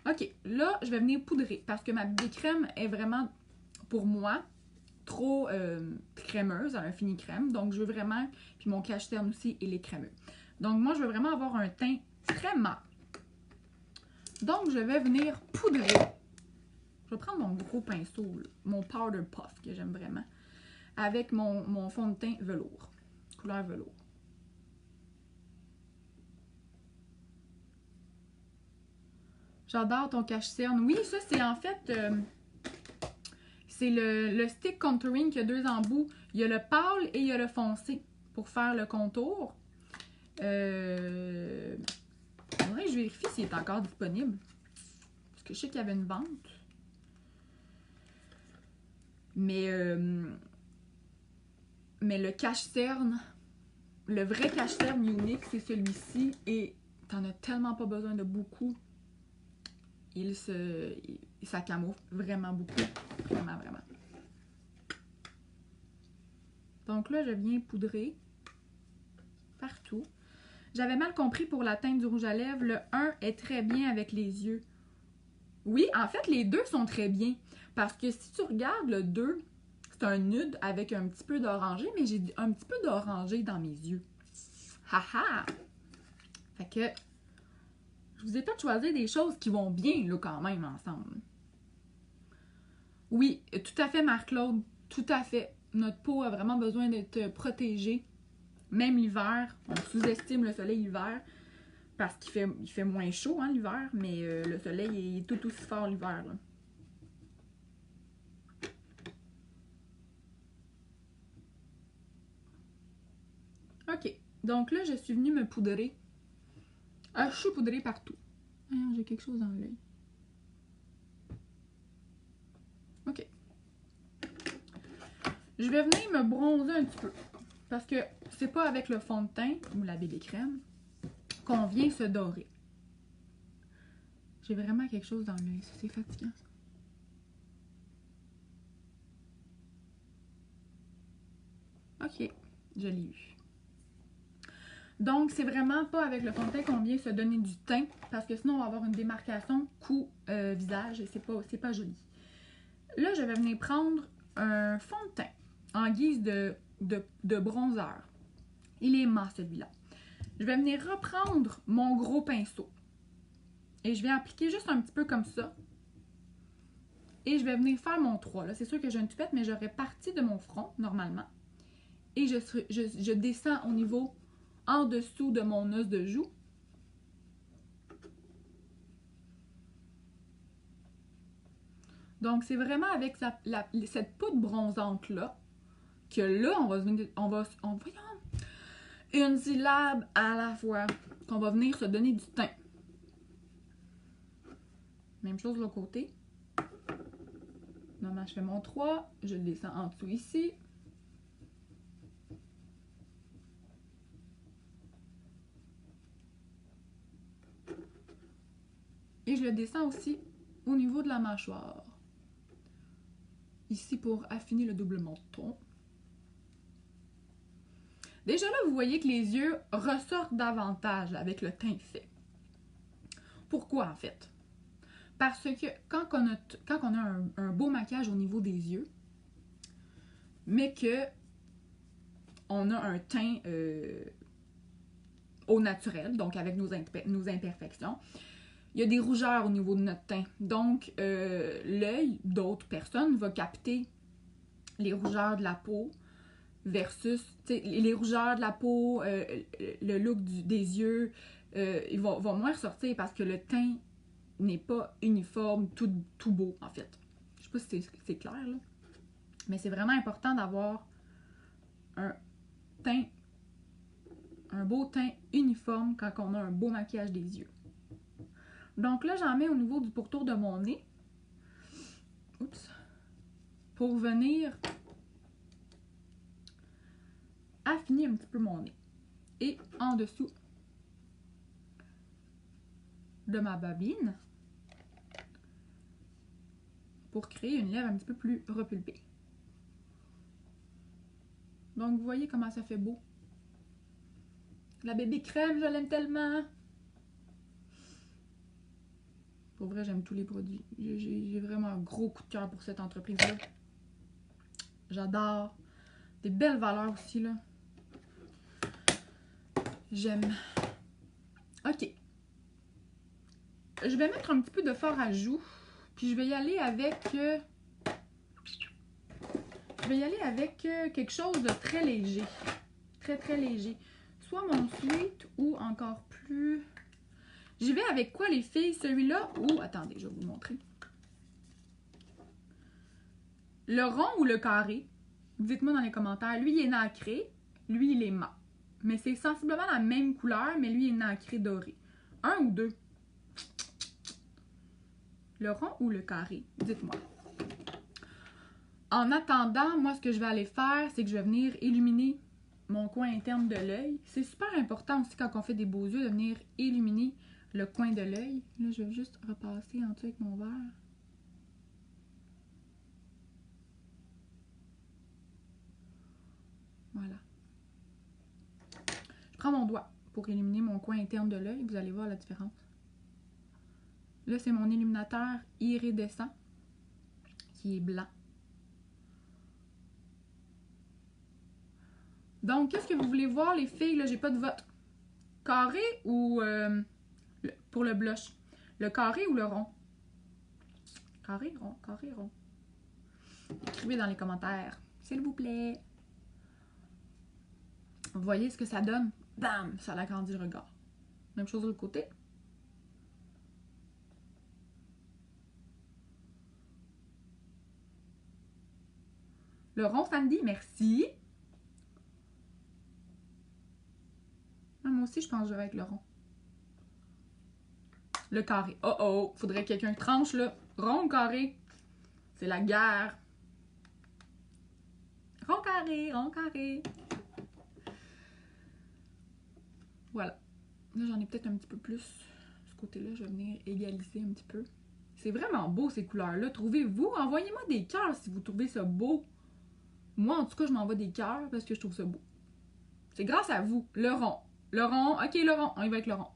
OK, là, je vais venir poudrer parce que ma bébé crème est vraiment, pour moi, trop crémeuse. Elle a un fini crème. Donc, je veux vraiment... Puis mon cache-cerne aussi, il est crémeux. Donc, moi, je veux vraiment avoir un teint très mat. Donc, je vais venir poudrer. Je vais prendre mon gros pinceau, là, mon Powder Puff, que j'aime vraiment, avec mon fond de teint velours, couleur velours. J'adore ton cache-cerne. Oui, ça, c'est en fait... c'est le stick contouring qui a deux embouts. Il y a le pâle et il y a le foncé pour faire le contour. Faudrait que je vérifie s'il est encore disponible. Parce que je sais qu'il y avait une vente. Mais le cache-cerne, le vrai cache-cerne unique, c'est celui-ci. Et t'en as tellement pas besoin de beaucoup. Ça camoufle vraiment beaucoup. Vraiment, vraiment. Donc là, je viens poudrer partout. J'avais mal compris pour la teinte du rouge à lèvres. Le 1 est très bien avec les yeux. Oui, en fait, les deux sont très bien. Parce que si tu regardes le 2, c'est un nude avec un petit peu d'orangé, mais j'ai un petit peu d'orangé dans mes yeux. Haha! Fait que je vous ai fait choisir des choses qui vont bien, là, quand même, ensemble. Oui, tout à fait, Marc-Claude. Tout à fait. Notre peau a vraiment besoin d'être protégée. Même l'hiver, on sous-estime le soleil l'hiver parce qu'il fait moins chaud, hein, l'hiver, mais le soleil est tout aussi fort l'hiver, là. OK. Donc là, je suis venue me poudrer. Ah, je suis poudrée partout. Ah, j'ai quelque chose dans l'œil. OK. Je vais venir me bronzer un petit peu. Parce que c'est pas avec le fond de teint ou la bébé crème qu'on vient se dorer. J'ai vraiment quelque chose dans l'œil. C'est fatigant. OK. Je l'ai eu. Donc, c'est vraiment pas avec le fond de teint qu'on vient se donner du teint, parce que sinon, on va avoir une démarcation cou-visage et c'est pas joli. Là, je vais venir prendre un fond de teint en guise de bronzer. Il est mat, celui-là. Je vais venir reprendre mon gros pinceau et je vais appliquer juste un petit peu comme ça. Et je vais venir faire mon 3. Là, c'est sûr que j'ai une toupette, mais j'aurais parti de mon front, normalement. Et je descends au niveau en dessous de mon os de joue. Donc, c'est vraiment avec cette poudre bronzante-là que là, voyons, une syllabe à la fois, qu'on va venir se donner du teint. Même chose de l'autre côté. Normalement, je fais mon 3, je le descends en dessous ici. Et je le descends aussi au niveau de la mâchoire. Ici pour affiner le double menton. Déjà là, vous voyez que les yeux ressortent davantage avec le teint fait. Pourquoi en fait? Parce que quand on a un beau maquillage au niveau des yeux, mais que on a un teint au naturel, donc avec nos imperfections, il y a des rougeurs au niveau de notre teint. Donc, l'œil d'autres personnes va capter les rougeurs de la peau versus les rougeurs de la peau, le look des yeux, ils vont moins ressortir parce que le teint n'est pas uniforme, tout beau, en fait. Je sais pas si c'est clair, là. Mais c'est vraiment important d'avoir un beau teint uniforme quand on a un beau maquillage des yeux. Donc là, j'en mets au niveau du pourtour de mon nez. Oups. Pour venir affiner un petit peu mon nez. Et en dessous de ma babine pour créer une lèvre un petit peu plus repulpée. Donc, vous voyez comment ça fait beau. La bébé crème, je l'aime tellement. Pour vrai, j'aime tous les produits. J'ai vraiment un gros coup de cœur pour cette entreprise-là. J'adore. Des belles valeurs aussi, là. J'aime. OK. Je vais mettre un petit peu de fard à joues. Puis je vais y aller avec... quelque chose de très léger. Très, très léger. Soit mon sweet ou encore plus... J'y vais avec quoi, les filles? Celui-là ou... Attendez, je vais vous montrer. Le rond ou le carré? Dites-moi dans les commentaires. Lui, il est nacré. Lui, il est mat. Mais c'est sensiblement la même couleur, mais lui, il est nacré doré. Un ou deux? Le rond ou le carré? Dites-moi. En attendant, moi, ce que je vais aller faire, c'est que je vais venir illuminer mon coin interne de l'œil. C'est super important aussi quand on fait des beaux yeux de venir illuminer le coin de l'œil. Là, je vais juste repasser en dessous avec mon verre. Voilà. Je prends mon doigt pour illuminer mon coin interne de l'œil. Vous allez voir la différence. Là, c'est mon illuminateur iridescent qui est blanc. Donc, qu'est-ce que vous voulez voir, les filles? Là, j'ai pas de vote. Carré ou pour le blush? Le carré ou le rond? Carré, rond, carré, rond. Écrivez dans les commentaires, s'il vous plaît. Vous voyez ce que ça donne? Bam! Ça l'agrandit le regard. Même chose de l'autre côté. Le rond, Sandy, merci. moi aussi, je pense que je vais avec le rond. Le carré. Oh oh, faudrait que quelqu'un tranche, là. Rond ou carré? C'est la guerre. Rond carré, rond carré. Voilà. Là, j'en ai peut-être un petit peu plus. Ce côté-là, je vais venir égaliser un petit peu. C'est vraiment beau, ces couleurs-là. Trouvez-vous? Envoyez-moi des cœurs si vous trouvez ça beau. Moi, en tout cas, je m'envoie des cœurs parce que je trouve ça beau. C'est grâce à vous. Le rond. Le rond. OK, le rond. On y va avec le rond.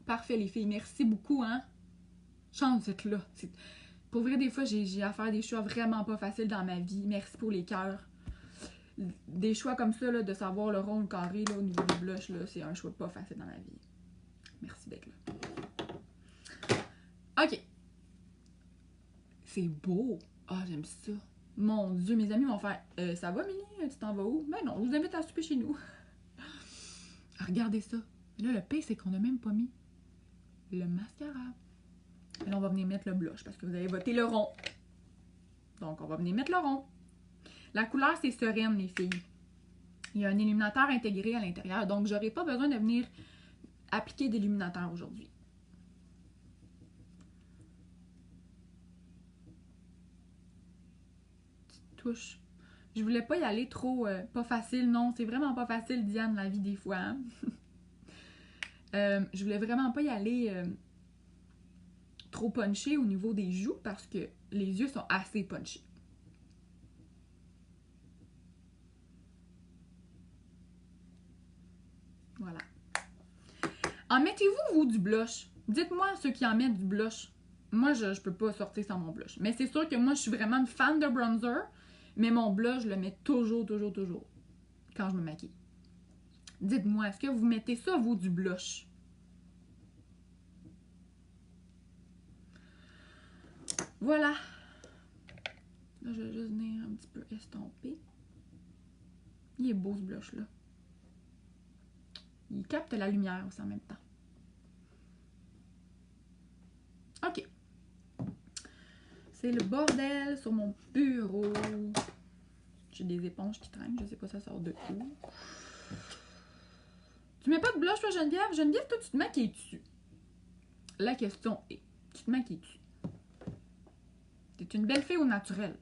Parfait, les filles. Merci beaucoup, hein? Chance d'être là. Pour vrai, des fois, j'ai à faire des choix vraiment pas faciles dans ma vie. Merci pour les cœurs. Des choix comme ça, là, de savoir le rond ou le carré, là, au niveau des blushs, là, c'est un choix pas facile dans ma vie. Merci d'être là. OK. C'est beau. Ah, j'aime ça. Mon Dieu, mes amis vont faire ça va, Milly? Tu t'en vas où? Ben non, je vous invite à souper chez nous. Regardez ça. Là, le pire, c'est qu'on n'a même pas mis le mascara. Et là, on va venir mettre le blush parce que vous avez voté le rond. Donc, on va venir mettre le rond. La couleur, c'est sereine, les filles. Il y a un illuminateur intégré à l'intérieur. Donc, j'aurai pas besoin de venir appliquer d'illuminateur aujourd'hui. Petite touche. Je voulais pas y aller trop pas facile. Non, c'est vraiment pas facile, Diane, la vie des fois. Hein? Je voulais vraiment pas y aller trop punché au niveau des joues parce que les yeux sont assez punchés. Voilà. En mettez-vous, vous, du blush? Dites-moi ceux qui en mettent du blush. Moi, je peux pas sortir sans mon blush. Mais c'est sûr que moi, je suis vraiment une fan de bronzer. Mais mon blush, je le mets toujours quand je me maquille. Dites-moi, est-ce que vous mettez ça, vous, du blush? Voilà. Là, je vais juste venir un petit peu estomper. Il est beau, ce blush-là. Il capte la lumière aussi en même temps. OK. C'est le bordel sur mon bureau. J'ai des éponges qui traînent. Je sais pas ça sort de où. Tu mets pas de blush, toi, Geneviève? Geneviève, toi, tu te maquilles dessus. La question est, tu te maquilles dessus? T'es une belle fille au naturel.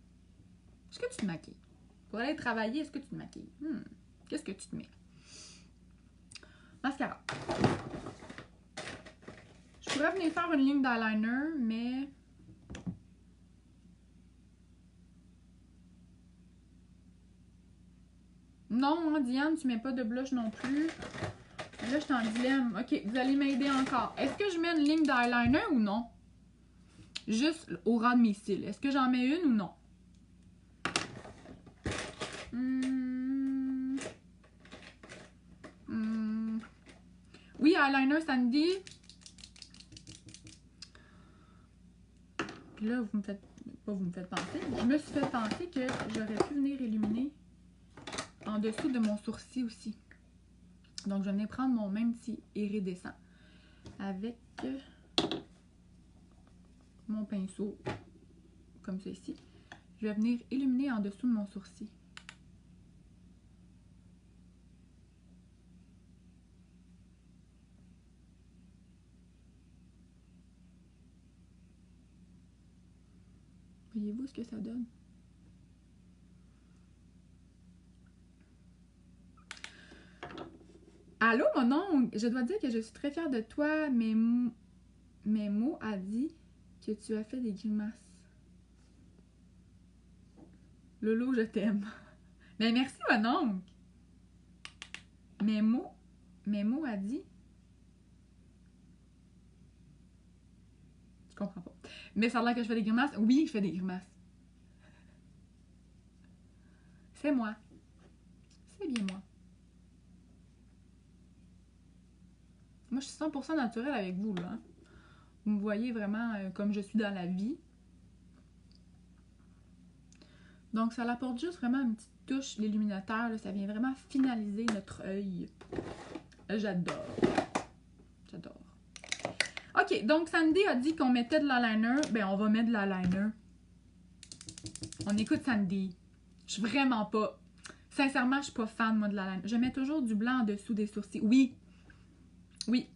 Est-ce que tu te maquilles? Pour aller travailler, est-ce que tu te maquilles? Qu'est-ce que tu te mets? Mascara. Je pourrais venir faire une ligne d'eyeliner, mais... Non, hein, Diane, tu mets pas de blush non plus. Là, je suis en dilemme. OK, vous allez m'aider encore. Est-ce que je mets une ligne d'eyeliner ou non? Juste au ras de mes cils. Est-ce que j'en mets une ou non? Oui, eyeliner Sandy. Puis là, vous me faites penser. Je me suis fait penser que j'aurais pu venir illuminer en dessous de mon sourcil aussi. Donc, je vais venir prendre mon même petit iridescent avec mon pinceau, comme ceci. Je vais venir illuminer en dessous de mon sourcil. Voyez-vous ce que ça donne? Allô, mon oncle? Je dois dire que je suis très fière de toi, mais Mo a dit que tu as fait des grimaces. Lolo, je t'aime. Mais merci, mon oncle. Mais Mo a dit... Je comprends pas. Mais ça a l'air que je fais des grimaces. Oui, je fais des grimaces. C'est moi. C'est bien moi. Moi, je suis 100% naturelle avec vous, là. Vous me voyez vraiment comme je suis dans la vie. Donc, ça apporte juste vraiment une petite touche, l'illuminateur. Ça vient vraiment finaliser notre œil. J'adore. J'adore. OK, donc Sandy a dit qu'on mettait de l'eyeliner. Ben, on va mettre de l'eyeliner. On écoute Sandy. Je suis vraiment pas... Sincèrement, je suis pas fan, moi, de l'eyeliner. Je mets toujours du blanc en dessous des sourcils. Oui, Oui,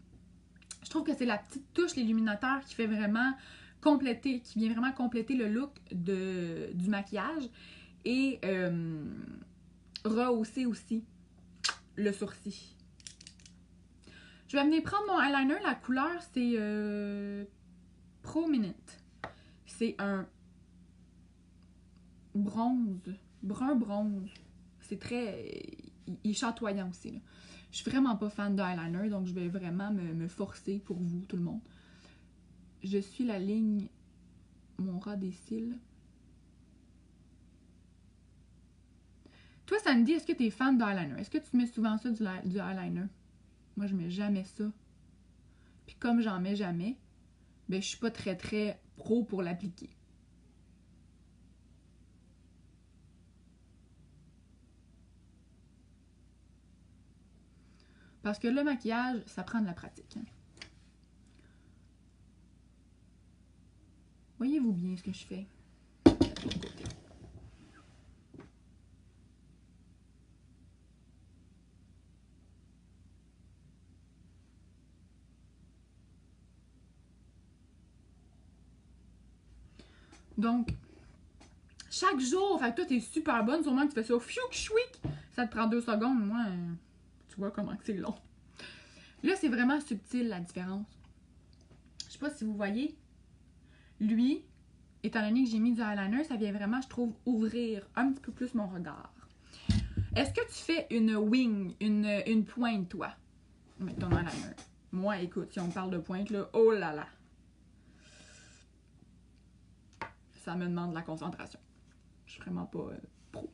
je trouve que c'est la petite touche, l'illuminateur, qui fait vraiment compléter, qui vient vraiment compléter le look du maquillage et rehausser aussi le sourcil. Je vais venir prendre mon eyeliner. La couleur, c'est Prominent. C'est un bronze, brun bronze. C'est très... il est chatoyant aussi, là. Je suis vraiment pas fan d'eyeliner, donc je vais vraiment me forcer pour vous, tout le monde. Je suis la ligne, mon ras des cils. Toi, Sandy, est-ce que tu es fan d'eyeliner? Est-ce que tu mets souvent ça du eyeliner? Moi, je mets jamais ça. Puis comme j'en mets jamais, ben je suis pas très très pro pour l'appliquer. Parce que le maquillage, ça prend de la pratique. Hein. Voyez-vous bien ce que je fais? Donc, chaque jour, fait que toi, t'es super bonne, sûrement que tu fais ça fiouc chouic, ça te prend 2 secondes. Moi, tu vois comment c'est long. Là, c'est vraiment subtil la différence. Je sais pas si vous voyez. Lui, étant donné que j'ai mis du eyeliner, ça vient vraiment, je trouve, ouvrir un petit peu plus mon regard. Est-ce que tu fais une wing, une pointe, toi? Avec ton eyeliner. Moi, écoute, si on parle de pointe, là, oh là là. Ça me demande de la concentration. Je suis vraiment pas pro.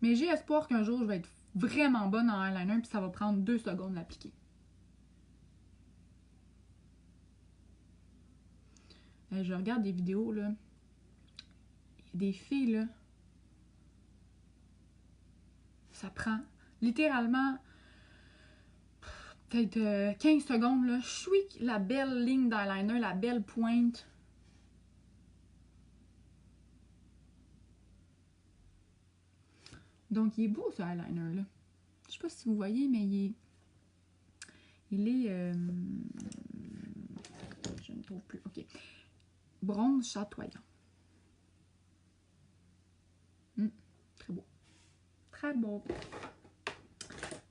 Mais j'ai espoir qu'un jour, je vais être vraiment bonne en eyeliner puis ça va prendre 2 secondes d'appliquer. Je regarde des vidéos, là. Il y a des filles, là. Ça prend littéralement peut-être 15 secondes, là. Chouic, la belle ligne d'eyeliner, la belle pointe. Donc, il est beau, ce eyeliner-là. Je sais pas si vous voyez, mais il est je ne trouve plus. OK. Bronze chatoyant. Très beau. Très beau.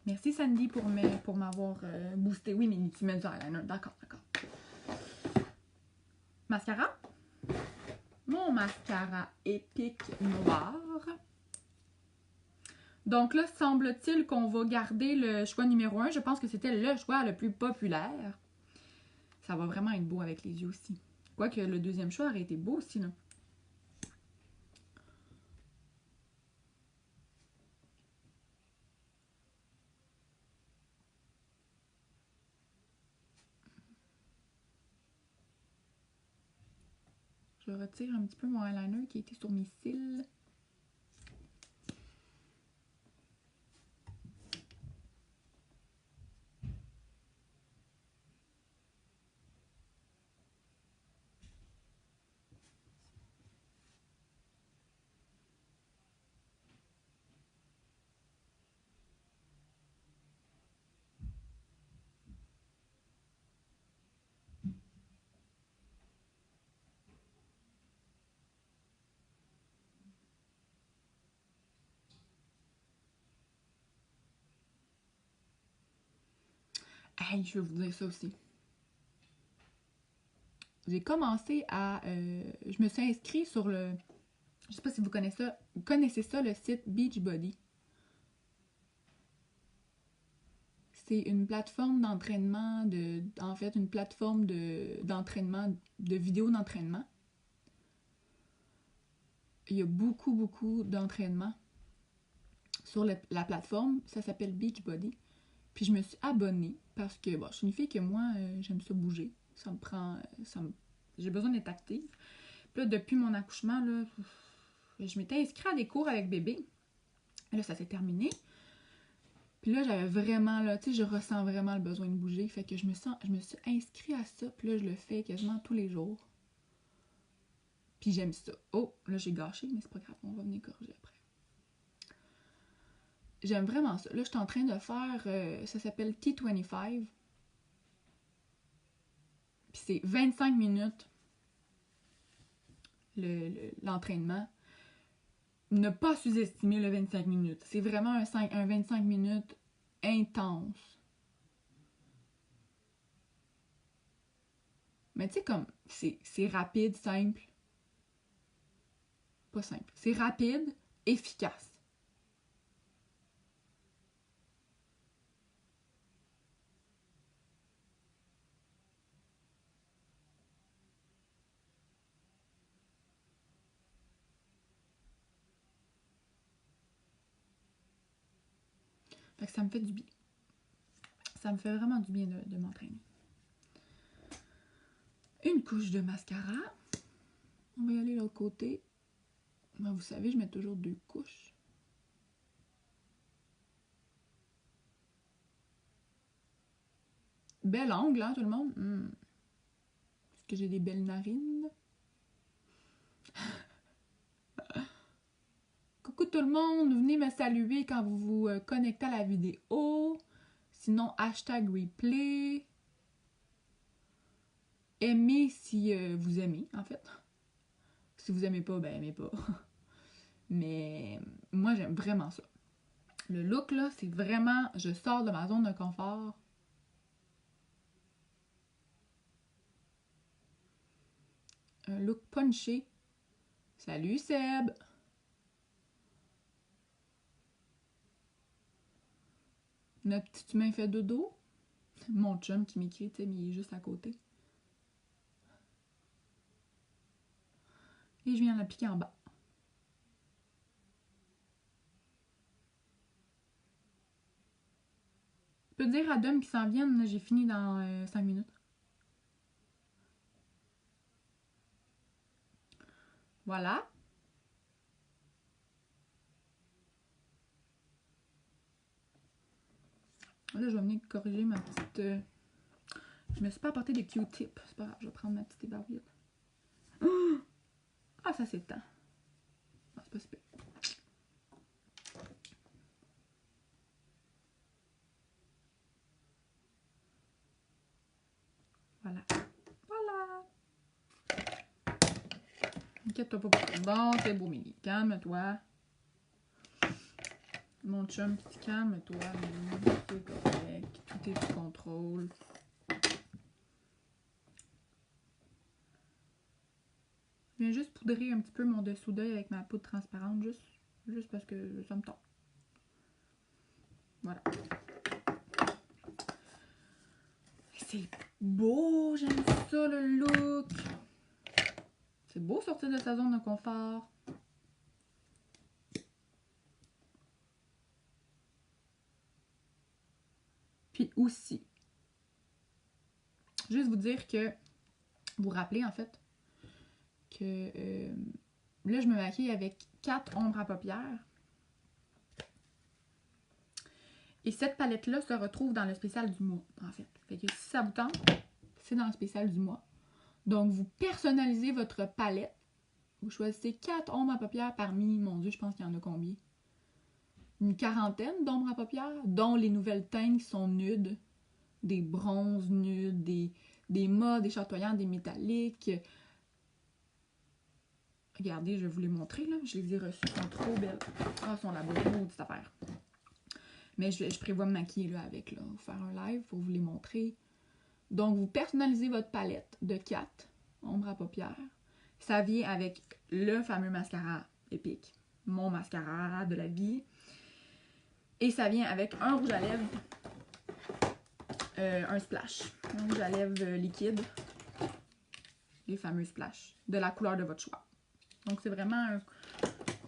Merci Sandy pour m'avoir boosté. Oui, mais tu mets du eyeliner. D'accord, d'accord. Mascara. Mon mascara épique noir. Donc là, semble-t-il qu'on va garder le choix numéro 1. Je pense que c'était le choix le plus populaire. Ça va vraiment être beau avec les yeux aussi. Quoique le deuxième choix aurait été beau aussi, là. Je retire un petit peu mon eyeliner qui était sur mes cils. Hey, je vais vous dire ça aussi. J'ai commencé à... je me suis inscrite sur le... Je sais pas si vous connaissez ça, le site Beachbody. C'est une plateforme d'entraînement, en fait, une plateforme d'entraînement, de vidéos d'entraînement. Il y a beaucoup, beaucoup d'entraînement sur la plateforme. Ça s'appelle Beachbody. Puis je me suis abonnée parce que, bon, je suis une fille que moi, j'aime ça bouger. Ça me prend... j'ai besoin d'être active. Puis là, depuis mon accouchement, là, je m'étais inscrite à des cours avec bébé. Là, ça s'est terminé. Puis là, j'avais vraiment, là, tu sais, je ressens vraiment le besoin de bouger. Fait que je me suis inscrite à ça. Puis là, je le fais quasiment tous les jours. Puis j'aime ça. Oh, là j'ai gâché, mais c'est pas grave, on va venir corriger après. J'aime vraiment ça. Là, je suis en train de faire, ça s'appelle T25. Puis c'est 25 minutes l'entraînement. Ne pas sous-estimer le 25 minutes. C'est vraiment un 25 minutes intense. Mais tu sais, comme, c'est rapide, simple. Pas simple. C'est rapide, efficace. Fait que ça me fait du bien. Ça me fait vraiment du bien de m'entraîner. Une couche de mascara. On va y aller de l'autre côté. Ben, vous savez, je mets toujours 2 couches. Bel angle, hein, tout le monde? Est-ce que j'ai des belles narines? Coucou tout le monde, venez me saluer quand vous vous connectez à la vidéo. Sinon, hashtag replay. Aimez si vous aimez, en fait. Si vous aimez pas, ben aimez pas. Mais moi, j'aime vraiment ça. Le look, là, c'est vraiment... Je sors de ma zone de confort. Un look punché. Salut Seb! Notre petit humain fait dodo. Mon chum qui m'écrit, tu sais, mais il est juste à côté. Et je viens l'appliquer en bas. Je peux dire à Dom qui s'en viennent, j'ai fini dans 5 minutes. Voilà. Là, je vais venir corriger ma petite... Je me suis pas apporté des Q-tips. C'est pas grave, je vais prendre ma petite ébarbiette. Ah, ça s'étend. Ah, c'est pas super. Voilà. Voilà. Inquiète-toi pas pour ça. Bon, c'est beau, Mini. Calme-toi. Mon chum, calme-toi, Mini. C'est correct. Tout est sous contrôle. Je viens juste poudrer un petit peu mon dessous d'œil avec ma poudre transparente. Juste parce que ça me tente. Voilà. C'est beau, j'aime ça le look. C'est beau sortir de sa zone de confort. Puis aussi, juste vous dire que, vous rappelez en fait, que là je me maquille avec 4 ombres à paupières. Et cette palette-là se retrouve dans le spécial du mois, en fait. Fait que si ça vous tente, c'est dans le spécial du mois. Donc, vous personnalisez votre palette. Vous choisissez 4 ombres à paupières parmi, mon Dieu, je pense qu'il y en a combien? Une quarantaine d'ombres à paupières, dont les nouvelles teintes qui sont nudes. Des bronzes nudes, des mats, des chatoyants, des métalliques. Regardez, je vais vous les montrer, là. Je les ai reçues, elles sont trop belles. Ah, elles sont là-bas, petite affaire. Mais je prévois me maquiller là avec, là. Vous faire un live pour vous les montrer. Donc, vous personnalisez votre palette de 4 ombres à paupières. Ça vient avec le fameux mascara épique. Mon mascara de la vie. Et ça vient avec un rouge à lèvres. Un splash. Un rouge à lèvres liquide. Les fameux splash. De la couleur de votre choix. Donc, c'est vraiment...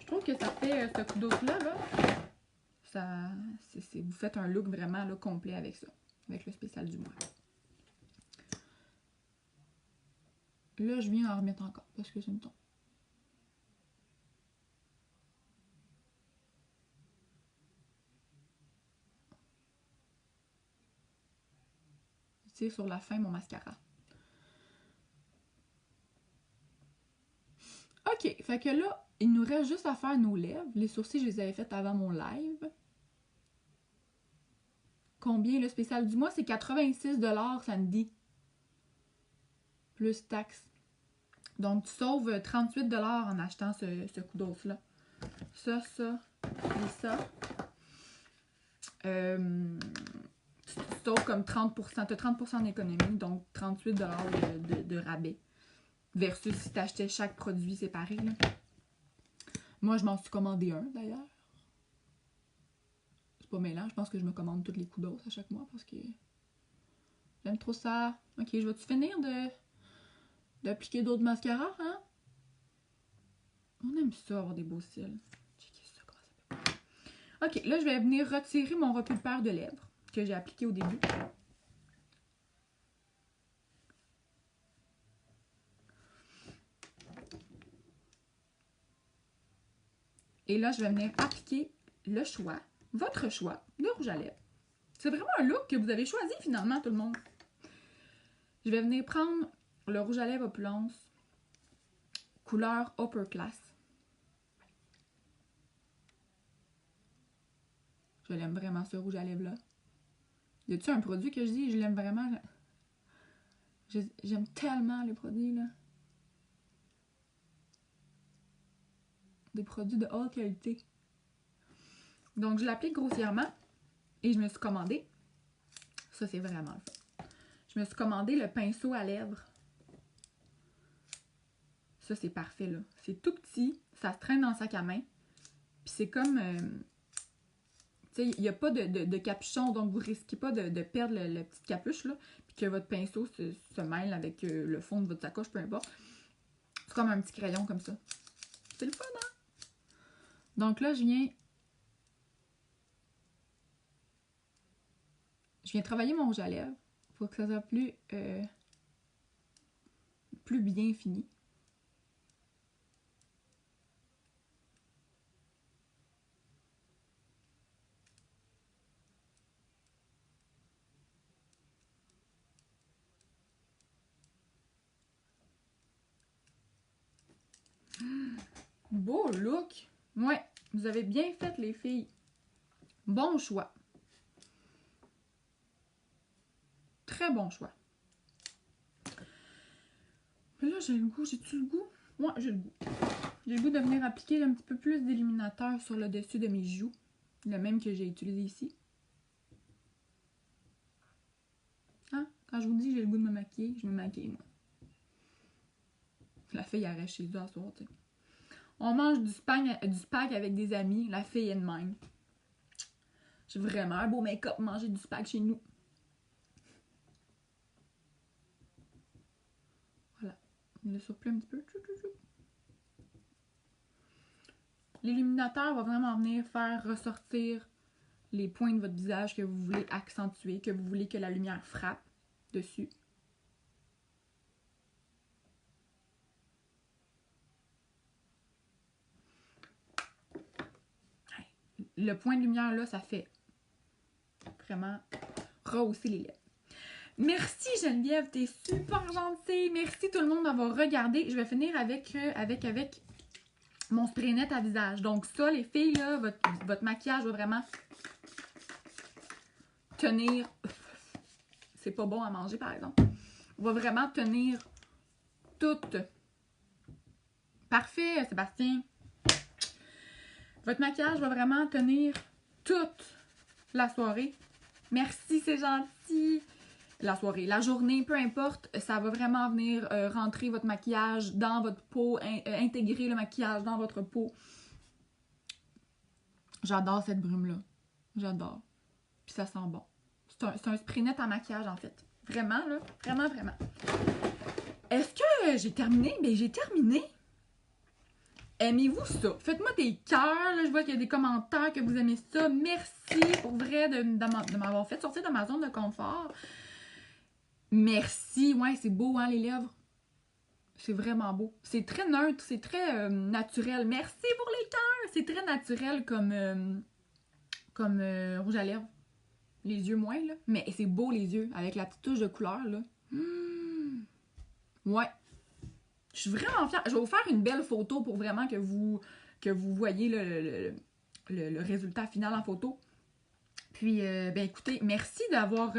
Je trouve que ça fait ce coup d'eau-là, là. Vous faites un look vraiment là, complet avec ça. Avec le spécial du mois. Là, je viens en remettre encore parce que ça me tombe. C'est sur la fin mon mascara. OK, fait que là, il nous reste juste à faire nos lèvres. Les sourcils, je les avais faites avant mon live. Combien le spécial du mois? C'est 86 $, Sandy. Plus taxes. Donc, tu sauves 38 $ en achetant ce coup d'os-là. Ça et ça. Tu sauves comme 30%. Tu as 30% d'économie, donc 38 $ de rabais. Versus si tu achetais chaque produit séparé. Là. Moi, je m'en suis commandé un, d'ailleurs. C'est pas mêlant. Je pense que je me commande tous les coups d'os à chaque mois parce que j'aime trop ça. Ok, je vais-tu finir d'appliquer d'autres mascaras, hein? On aime ça, avoir des beaux cils. Checkez ça, comment ça fait. Ok, là, je vais venir retirer mon repulpeur de lèvres que j'ai appliqué au début. Et là, je vais venir appliquer le choix, votre choix, de rouge à lèvres. C'est vraiment un look que vous avez choisi finalement, tout le monde. Je vais venir prendre le rouge à lèvres Opulence, couleur Upper Class. Je l'aime vraiment, ce rouge à lèvres-là. Y a-tu un produit que je dis, je l'aime vraiment? J'aime tellement les produits, là. Des produits de haute qualité. Donc, je l'applique grossièrement et je me suis commandé. Ça, c'est vraiment le fun. Je me suis commandé le pinceau à lèvres. Ça, c'est parfait, là. C'est tout petit, ça se traîne dans le sac à main. Puis c'est comme... tu sais, il n'y a pas de capuchon, donc vous risquez pas de perdre la petite capuche, là. Puis que votre pinceau se mêle avec le fond de votre sacoche, peu importe. C'est comme un petit crayon comme ça. C'est le fun, hein? Donc là, je viens travailler mon rouge à lèvres pour que ça soit plus bien fini. Beau look! Ouais, vous avez bien fait, les filles. Bon choix. Très bon choix. Mais là, j'ai le goût. J'ai-tu le goût? Ouais, j'ai le goût. J'ai le goût de venir appliquer un petit peu plus d'illuminateur sur le dessus de mes joues. Le même que j'ai utilisé ici. Hein? Quand je vous dis j'ai le goût de me maquiller, je me maquille, moi. La fille arrête chez eux à soir, tu sais. On mange du spag avec des amis. La fille est de même. J'ai vraiment un beau make-up manger du spag chez nous. Voilà. Le surplus un petit peu. L'illuminateur va vraiment venir faire ressortir les points de votre visage que vous voulez accentuer, que vous voulez que la lumière frappe dessus. Le point de lumière là, ça fait vraiment rehausser les lèvres. Merci Geneviève, t'es super gentille. Merci tout le monde d'avoir regardé. Je vais finir avec mon spray net à visage. Donc ça, les filles, là, votre maquillage va vraiment tenir... C'est pas bon à manger, par exemple. Va vraiment tenir tout. Parfait, Sébastien. Votre maquillage va vraiment tenir toute la soirée. Merci, c'est gentil. La soirée, la journée, peu importe, ça va vraiment venir rentrer votre maquillage dans votre peau, intégrer le maquillage dans votre peau. J'adore cette brume-là. J'adore. Puis ça sent bon. C'est un spray net en maquillage, en fait. Vraiment, là. Vraiment, vraiment. Est-ce que j'ai terminé? Bien, j'ai terminé. Aimez-vous ça? Faites-moi des cœurs. Là, je vois qu'il y a des commentaires que vous aimez ça. Merci pour vrai de m'avoir fait sortir de ma zone de confort. Merci. Ouais, c'est beau, hein, les lèvres? C'est vraiment beau. C'est très neutre, c'est très naturel. Merci pour les cœurs! C'est très naturel comme rouge à lèvres. Les yeux moins, là. Mais c'est beau, les yeux, avec la petite touche de couleur, là. Ouais. Je suis vraiment fière. Je vais vous faire une belle photo pour vraiment que vous voyez le résultat final en photo. Puis, ben écoutez, merci d'avoir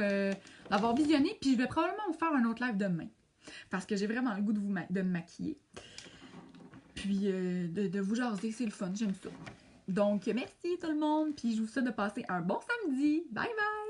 visionné. Puis, je vais probablement vous faire un autre live demain. Parce que j'ai vraiment le goût de me maquiller. Puis, de vous jaser, c'est le fun. J'aime ça. Donc, merci tout le monde. Puis, je vous souhaite de passer un bon samedi. Bye bye!